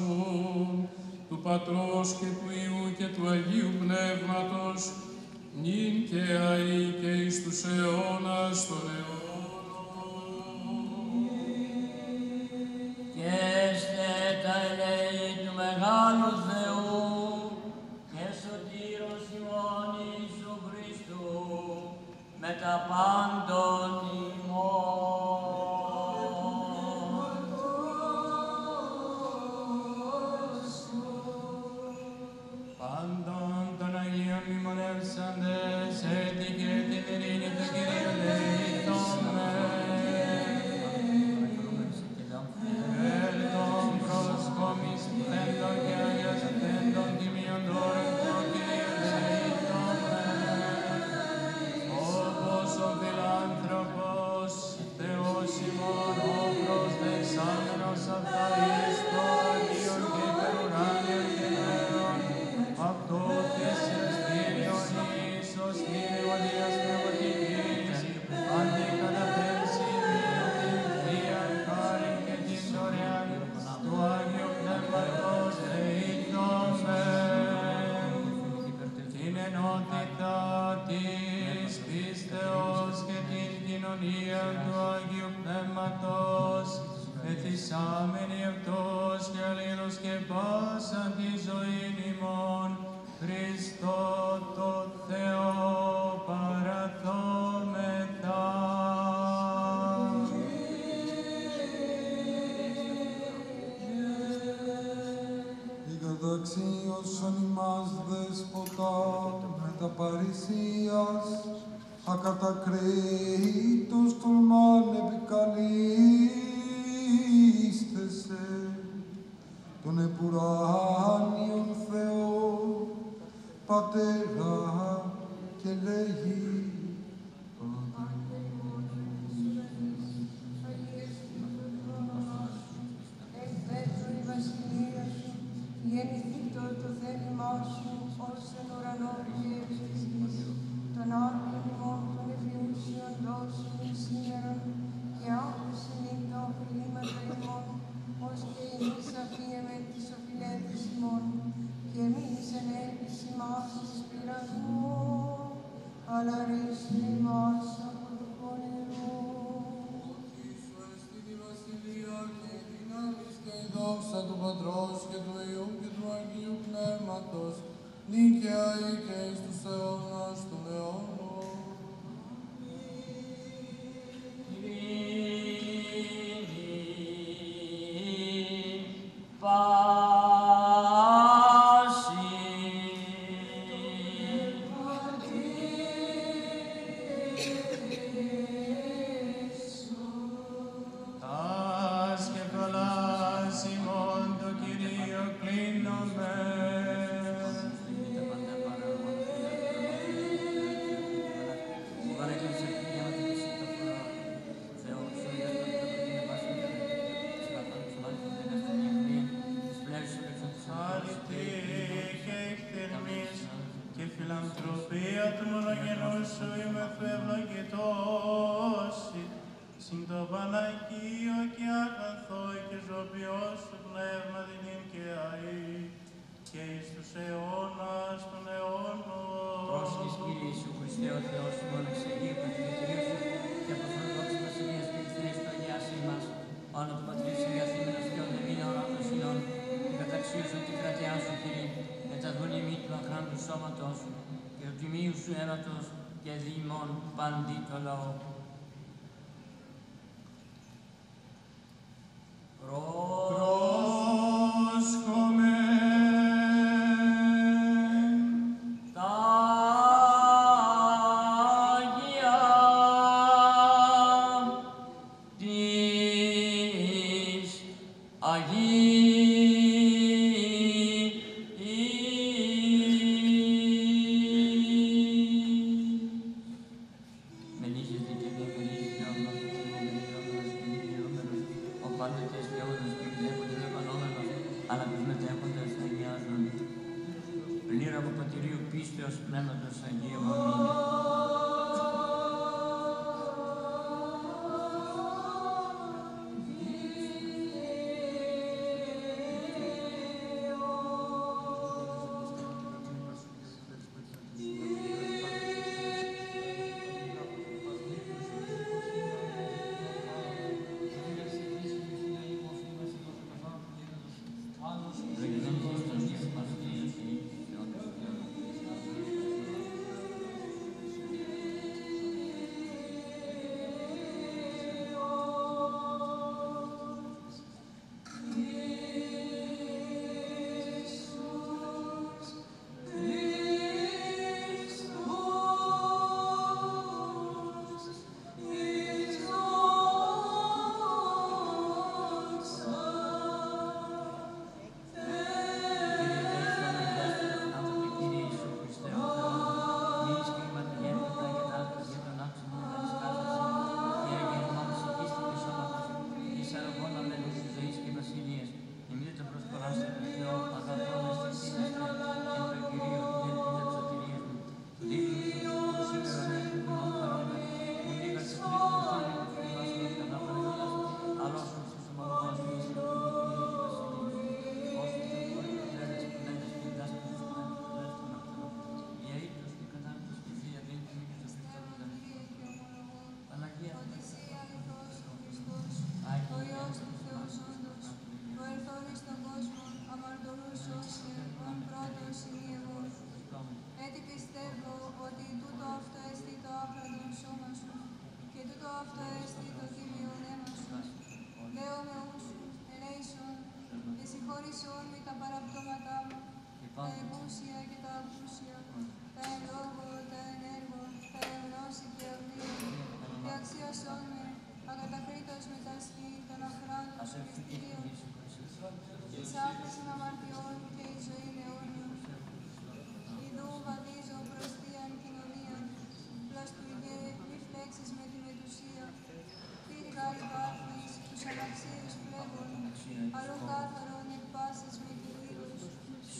του Πατρός και του Υιού και του Αγίου Πνεύματος, νυν και αεί και εις τους αιώνας των αιώνων. Και έστε τα ελέη του μεγάλου Θεού με τα πάντων ημών. Πάντων των Αγίων μνημονεύσαντες, έτη και την ειρήνη του Κυρίου δεηθώμε. Ευέρ των προσκόμις πτέντων και αγιαστέντων τιμίων δώρων του Κυρίου δεηθώμε. Όπως ο φιλάνθρωπος Θεός ημών, ο προσδεξάμενος απ' τα εις το Αγίον και υπερουράνιον γενναίων, αυτό της εστήριον Ιησούς μνημονίας πνευματικής, αντικαταθέσει την Θείαν χάριν και την δωρεάν του Άγιου Πνεύματος δεηθώμε. Την ενότητα της πίστεως και την κοινωνία του Αγίου Πνεύματος, εθισάμενοι αυτός και αλλήλους και πάσα τη ζωήν ημών, Χριστό το Θεό παραθόμεθα. Η καταξίωσον ημάς δέσποτα με τα παρησίας, ακατακρίτως τολμάν επικαλείστεσαι τον επουράνιον Θεό, Πατέρα και λέγει Εκπέτρου η βασιλεία σου, γεννηθήτω το θέλημά σου, ως εν ουρανό και εις γης. Τον άγριον ημών των εφιούσιων δώσου σήμερον και άκουσε μην τα οφειλήματα ημών, ως και εμείς αφίεμεν τις οφειλέτες ημών, και εμείς εν έλυση ημάς εις πειρασμό, αλλά ρίσε ημάς από το πονηρό. Στη βασιλεία και η δύναμις και η δόξα του Πατρός και του Υιού και του Αγίου Πνεύματος, νίκαια ή και εις τους αιώνας των αιώνων. Τας κεφαλάς ημών το Κυρίο κλείνομαι. Χάρητη και εκθερμής και φιλανθρωπία του μονογενού σου είμαι του ευλογητώσει, συν το Παναγίο και αγαθό και ζωπιό σου πνεύμα δυνήν και αή, και εις τους αιώνας των αιώνων. Πρόσχης Κύριε Ιησού Χριστέ ο Θεός σου, μόνο εξεγείου και του Κυρίου σου, και από τον δόξη βασιλείας και ευθύνης του αγιάσει μας, άνω του Πατρίου συγκαθήμενος και ον εμείνα οράτος συνών, και καταξίωσον τη κρατειά σου, Κύριε, με τα δολιμή του αχράντου σώματός σου, και του τιμίου σου αίματος, και διημών παντί το λαό. Τα Άγια της Μενίζεται και διαμερίζεται ο μαθητήμενος και δικαιούμενος, ο πάντοτες και όνος και βλέπονται λεπανόμενος, αλλά τους μετέχοντες αγιάζουν. Πλήρα από πατηρίου πίστεως πνεύματος Αγίου Αμήν.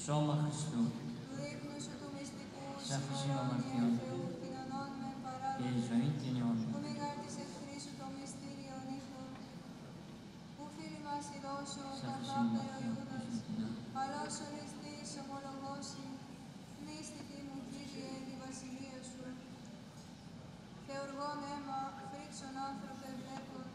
Σώμα Χριστού, του ύπνου σου του μυστικού σε άφησιν σημερών αμαρτιών, Θεού, κοινωνών με και παράδοση. η ζωή την αιώνια. Που μεγάρτης εχθρής σου το μυστήριον ύχων, που φίλοι μας ειδώσω Σε τα άφησιν θάπτερο αμαρτιών, Ιούδας, Χριστίνα. αλός οριστής ομολογώσει, νήστητη μου Κύριε τη βασιλεία σου. Θεοργών αίμα, φρίξον άνθρωπε βλέπων,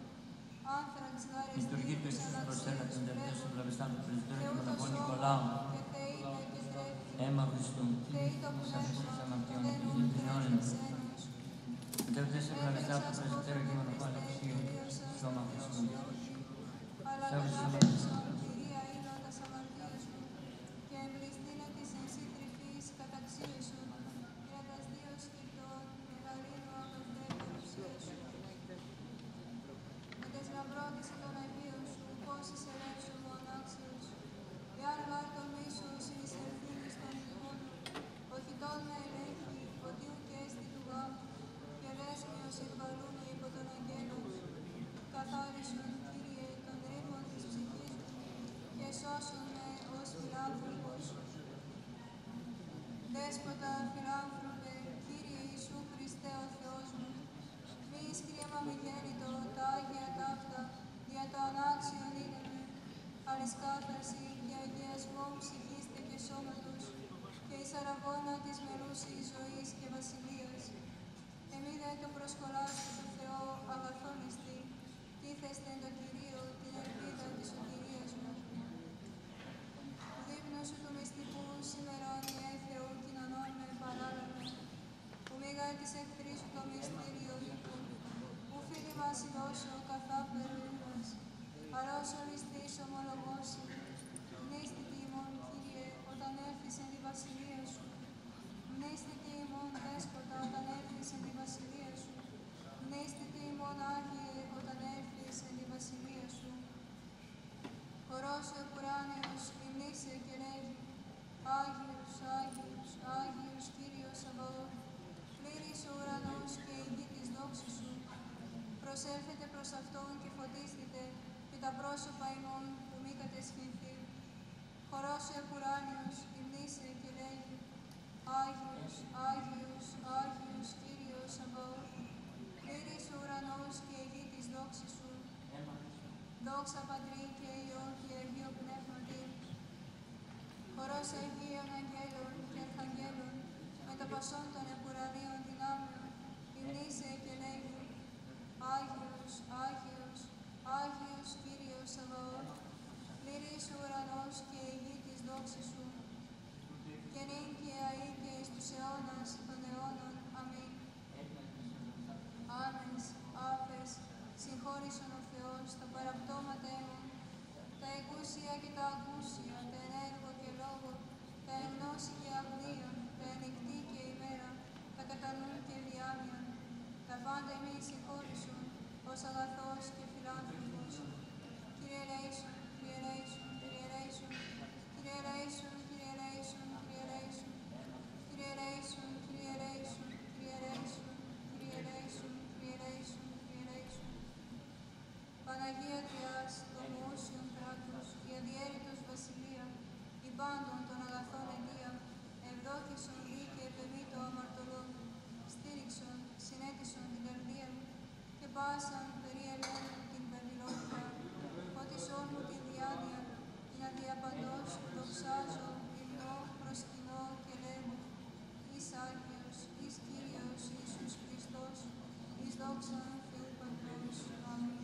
άνθραξ γάρες Λειτουργεί το τύπους Ιησούς αλλαξίων προσέλα σου των τερδιών βλέπων, ευλαβιστάν του Πρεσβυτέρου και Θεού το μοναχών σώμα Νικολάου. και Θεείτε και τρέφει, Αίμα Χριστού, Θεοί το σε άφησιν πνεύμα, αμαρτιών, δεν και ουν ζωή την αιώνια. τρέφει ξένος. Τερδιές ευλαβιστάν του Πρεσβυτέρου και μοναχών Αλεξίου. Σώμα Χριστού, Αλλά σε άφησιν κατάφερσον Κυρία ήλων τας αμαρτίας μου, και εμπληστήνε της εν σύ τρυφής καταξίωσον, για τας δύο σκεπτών μεγαλύνου απευθέτερουσίας σου. Με τες λαμπρότηση των Αγίων σου, πώς εισελεύσου μου ανάξιος, εάν γάρ τον μίσος εισελθήν εις των ημών, όχι τόν με ελέγχει, ότι ουκ έστι του γάμου, και λέσμιος εκβαλούν υπό τον αγγέλων, καθάρισον, Κύριε, των ρήμων της ψυχής μου, και σώσον με ως φιλάνθρωπος. Δέσποτα, φιλάνθρωπε, Κύριε Ιησού Χριστέ ο Θεός μου, μη εις κρίμα μη γέννητο, τα Άγια ταύτα, δια το ανάξιον είναι με, αλισκάθαρση και αγιασμόν ψυχής και σώματος, και εις αραγώνα της μερούσης ζωής και βασιλείας. Εμεί δε το προσκολάστε του Θεό αγαθόν εστί, τίθεστε εν το Κυρίο την ελπίδα της σωτηρίας μου. Του δείπνου σου του μυστικού σήμερον ιε Θεού κοινωνών με παράλαβε, που μήγα της εχθρής σου το μυστήριο ύπου, που φίλοι μας ειδώσω καθάπερου Ιούδας, αλός οριστής ομολογώσει, μνήστητη ημών Κύριε όταν έρθεις εν τη βασιλεία σου, μνήστητη ημών Δέσποτα όταν έρθεις εν τη βασιλεία σου, μνήστητη ημών Άγιε όταν έρθεις εν τη βασιλεία σου. Χορός ο ουράνιος υμνήσε και λέγει, Άγιος, Άγιος, Άγιος Κύριος Σαβαώθ, πλήρης ο ουρανός και η γη της δόξης σου. Προσέλθετε προς Αυτόν και φωτίστητε, και τα πρόσωπα ημών που μη κατεσχυνθεί. Χορός ο ουράνιος υμνήσε και λέγει, Άγιος, Άγιος, Άγιος Κύριος Σαβαώθ, πλήρης ο ουρανός και η γη της δόξης σου. Δόξα Πατρί και Υιό και Αγίο Πνεύματι. Χορός Αγίων Αγγέλων και Αρχαγγέλων, με τα πασών των επουρανίων δυνάμεων, υμνήσε και λέγει, Άγιος, Άγιος, Άγιος Κύριος Σαβαώθ, πλήρης ο ουρανός και η γη της δόξης σου. Και νυν και αεί και εις τους αιώνας των αιώνων. Αμήν. Άμες, άφες, συγχώρησον ο Θεός τα παραπτώματα έμων, τα εκούσια και τα ακούσια, τα ενέργο και λόγο, τα εγνώση και αγνία, τα ενικτή και ημέρα, τα κατανούν και διάμοιον, τα πάντα εμείς συγχώρησον, ως αγαθός και φιλάνθρωπος. Κύριε ελέησον, Κύριε ελέησον, Κύριε ελέησον, Κύριε ελέησον, Κύριε ελέησον, Κύριε ελέησον, Κύριε ελέησον, Κύριε ελέησον, Κύριε ελέησον, Κύριε ελέησον, Κύριε ελέησον, Κύριε ελέησον. Παναγία Τριάς, το μουσιον κράτος, η αδιέρετος βασιλεία, η πάντων των αγαθών αιτία, ευδόχησον δι και επεμήτω αμαρτωλών, στήριξον, συνέτησον την καρδία μου, και πάσαν περί ελέγχου την πεδιλότητα, ότι σών μου τη διάνοια, την αδιαπαντός δοξάζω, υμνώ, προσκυνώ και λέγω, εις Άγιος, εις Κύριος Ιησούς Χριστός, εις δόξα Θεού Πατρός. Αμήν.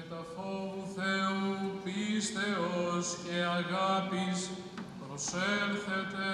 τα φόβου Θεού, πίστεως και αγάπης προσέλθετε.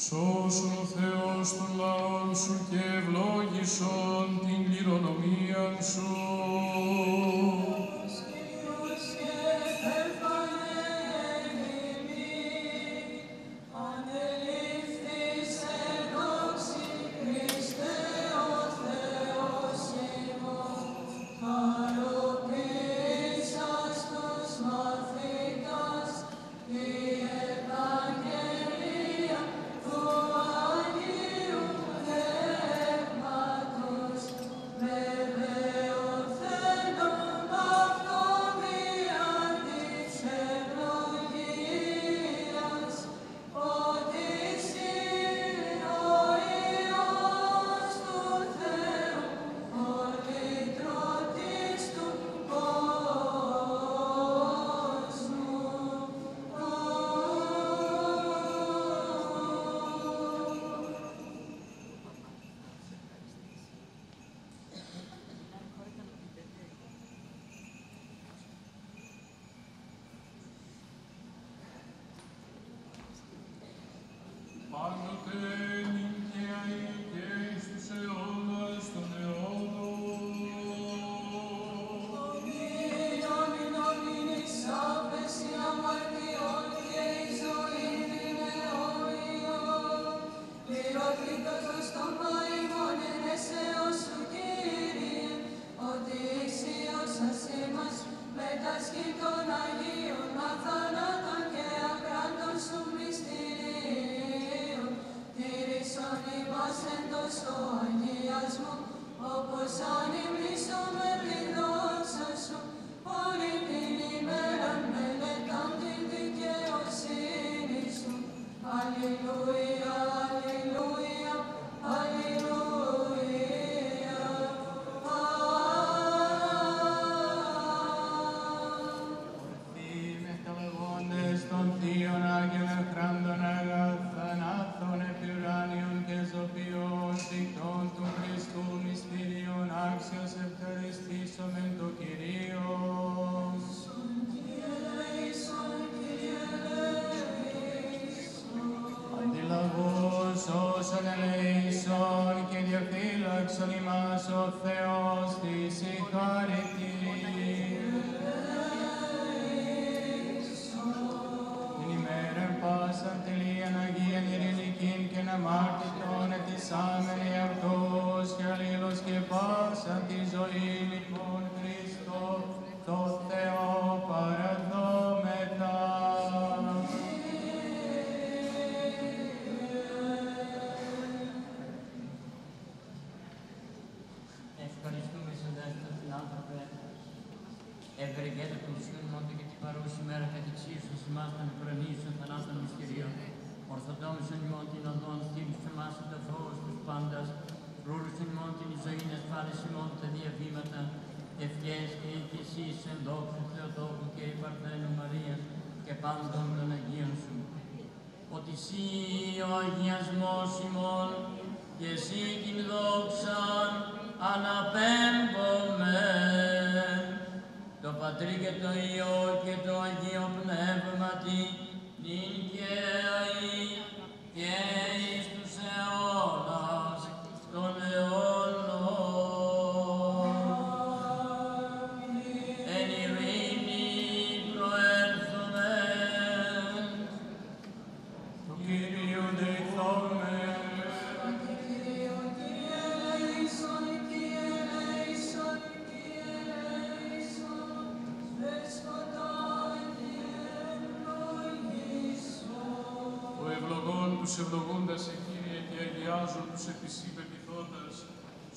Σώσον ο Θεός των λαών σου και ευλόγησον την κληρονομίαν σου. Πάντοτε νικαίοι και εις τους αιώνας των αιώνων. Αμήν, αμήν, εις άφεση αμαρτιών και η ζωή την αιώνιον. Πληρωθήκατος των παϊμών εν εσέως σου, Κύριε, ότι εξίωσας εμάς μετασχή των Αγίων αθανάτων και ακράντων σου μυστηρίων. Τήρησον ημάς εν τόσο αγιασμό, όπως ανυμνήσαμε την δόξα σου, όλη την ημέραν μελετάν την δικαιοσύνη σου. Αλληλούια, αλληλούια, αλληλούια. Ορθοί μεταλλαγόντες των θείων Άγιων εχράντων αγαθανάθων επιουράνιων και ζωπιών θητών του Χριστού μυστήριων άξιος ευχαριστήσομεν το Κυρίο. Αντιλαβούς όσων ελεήσων και διαφύλαξον ημάς ο Θεός της συγχαρητή. Την ημέραν πάσαν τελείαν Αγίαν ειρηνικήν και αμάρτητον ετισάμενοι αυτούς και αλλήλους και πάσαν τη ζωή λοιπόν Χριστό το Θεό παραδόμετα. Ευχαριστούμε σε δεύτερο φιλάνθρωπε. Ευεργέτα του Υιού μόνο και την παρούση μέρα κατεξίωσης ημάς των ουρανίων θανάτων μυστηρίων. Ορθοδόμησον ημών την οδόν, στήριξον ημάς το φως τους πάντας. Φρούρουσον ημών την ζωή, ασφάλιση ημών τα διαβήματα. Ευχές και εσείς εν δόξου Θεοτόκου και η Παρθένου Μαρίας και πάντων των Αγίων σου. Ότι εσύ ο αγιασμός ημών και εσύ την δόξαν αναπέμπομεν. Το Πατρί και το Υιό και το Αγίο Πνεύματι νυν και αεί και εις τους αιώνας των αιώνων. Εν ειρήνη προέλθομεν. Το Κύριο δεηθόμεν. Τους ευλογούντας σε Κύριε και αγιάζουν τους επισή πεποιθώντας,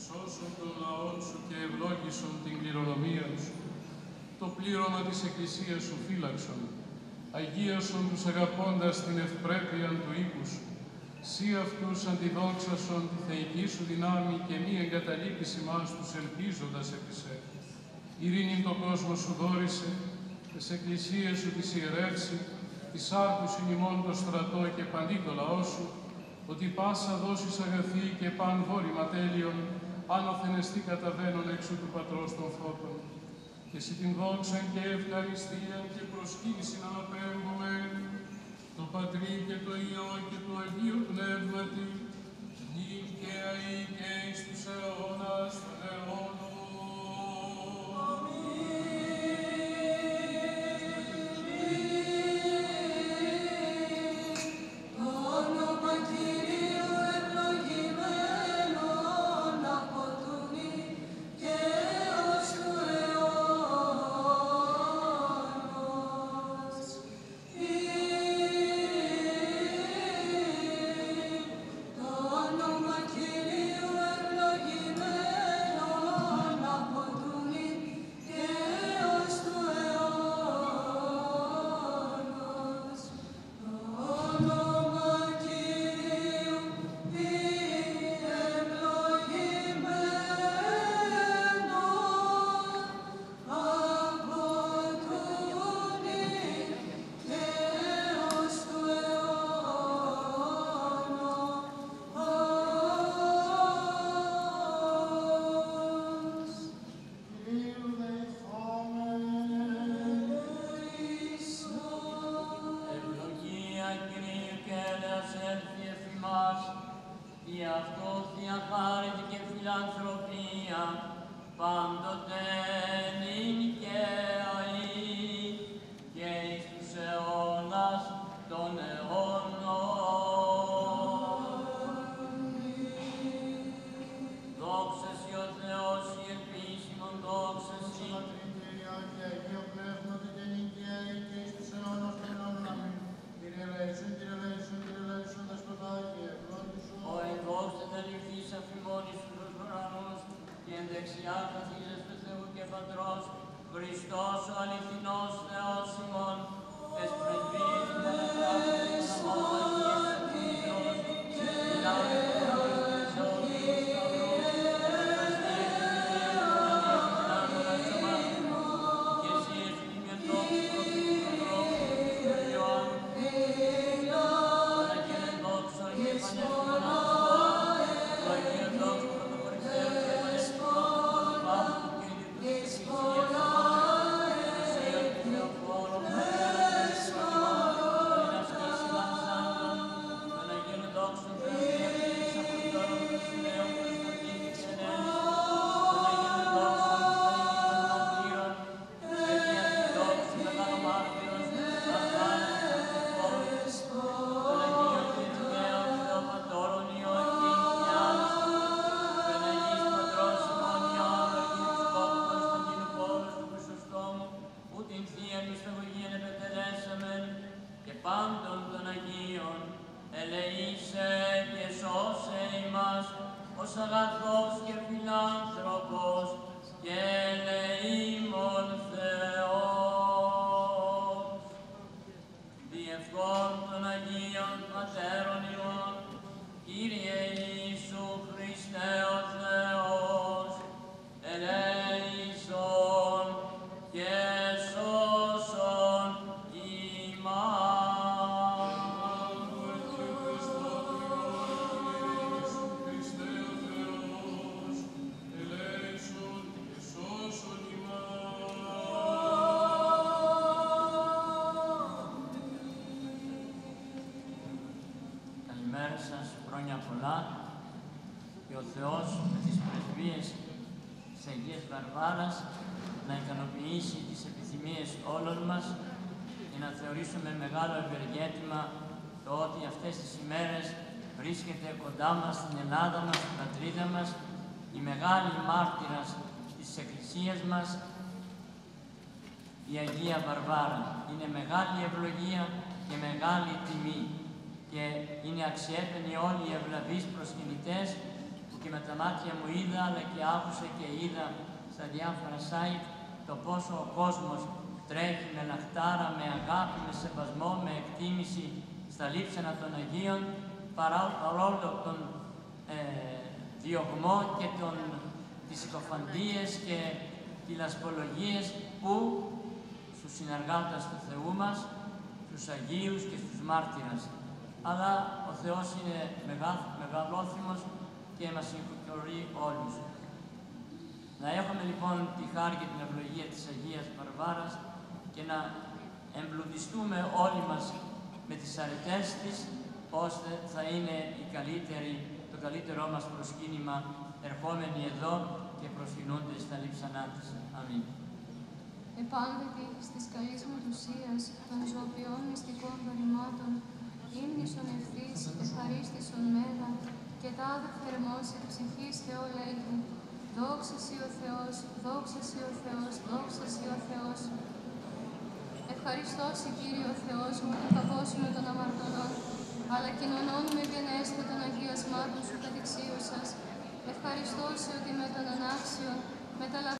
σώσον τον λαόν σου και ευλόγησον την κληρονομία σου. Το πλήρωμα της Εκκλησίας σου φύλαξον, αγίασον τους αγαπώντας την ευπρέπεια του οίκου σου. Σύ αυτούς αντιδόξασον τη θεϊκή σου δυνάμει και μη εγκαταλείπεις ημάς τους ελπίζοντας επί σε. Ειρήνην το κόσμο σου δόρισε, τις εκκλησίες σου τις ιερεύσει, της άκουσιν ημών το στρατό και παντί το λαό σου, ότι πάσα δώσεις αγαθή και παν βόρημα τέλειον, άνωθεν εστί καταβαίνον έξω του Πατρός των Φώτων. Και εσύ την δόξαν και ευχαριστίαν και προσκύνησιν αναπέμπομεν, το Πατρί και το Υιό και το Αγίο Πνεύματι, νυν και αεί και εις τους αιώνας των αιώνων. Χριστός ο αληθινός Θεός ημών, τες πρεσβείες του Παναγιώτης της Αγίας Εκκλησίας, μιλάμε προς τον Θεό του Σταυρού, αστείες του Κυρίου, και εσύ εις τιμιωτό του προφήτου του Ιωάννου, Παναγιώτη δόξα και επανέστημον αυτό, το Αγίο δόξα πρωτοπορευτέως και επανέστημον του Πάπου και του Εκκλησίας. ως αγαθός και φιλάνθρωπος και ελεήμων Θεός. Διευχών των Αγίων Πατέρων ημών, Κύριε Ιησού Χριστέ ο Θεός, ελέησον και σώσον ημάς. Καλημέρα σας, χρόνια πολλά και ο Θεός με τις πρεσβείες της Αγίας Βαρβάρας να ικανοποιήσει τις επιθυμίες όλων μας και να θεωρήσουμε μεγάλο ευεργέτημα το ότι αυτές τις ημέρες βρίσκεται κοντά μας στην Ελλάδα μας, στην πατρίδα μας, η μεγάλη μάρτυρας της Εκκλησίας μας, η Αγία Βαρβάρα. Είναι μεγάλη ευλογία και μεγάλη τιμή και είναι αξιέπαινοι όλοι οι ευλαβείς προσκυνητές που και με τα μάτια μου είδα, αλλά και άκουσα και είδα στα διάφορα site το πόσο ο κόσμος τρέχει με λαχτάρα, με αγάπη, με σεβασμό, με εκτίμηση στα λείψανα των Αγίων, παρόλο τον διωγμό και τις συκοφαντίες και τις λασπολογίες που στους συνεργάτες του Θεού μας, στους Αγίους και στους μάρτυρας. Αλλά ο Θεός είναι μεγαλόθυμος και μας συγχωρεί όλους. Να έχουμε λοιπόν τη χάρη και την ευλογία της Αγίας Βαρβάρας και να εμπλουτιστούμε όλοι μας με τις αρετές της, ώστε θα είναι το καλύτερό μας προσκύνημα ερχόμενοι εδώ και προσκυνούνται στα λείψανά της. Αμήν. Επάνδετη της καλής μετουσίας των ζωοποιών μυστικών δωρημάτων, ύμνησον ευθύς, ευχαρίστησον μέγα, και τάδε θερμός εκ ψυχής Θεό λέγει, δόξα Σοι ο Θεός, δόξα Σοι ο Θεός, δόξα Σοι ο Θεός. Ευχαριστώ Σοι Κύριε ο Θεός μου, το κακόσουμε των αμαρτωλών, αλλά κοινωνών με γενέστε των αγιασμάτων Σου κατεξίωσας. Ευχαριστώ Σοι ότι με τον ανάξιον μεταλαβαίνω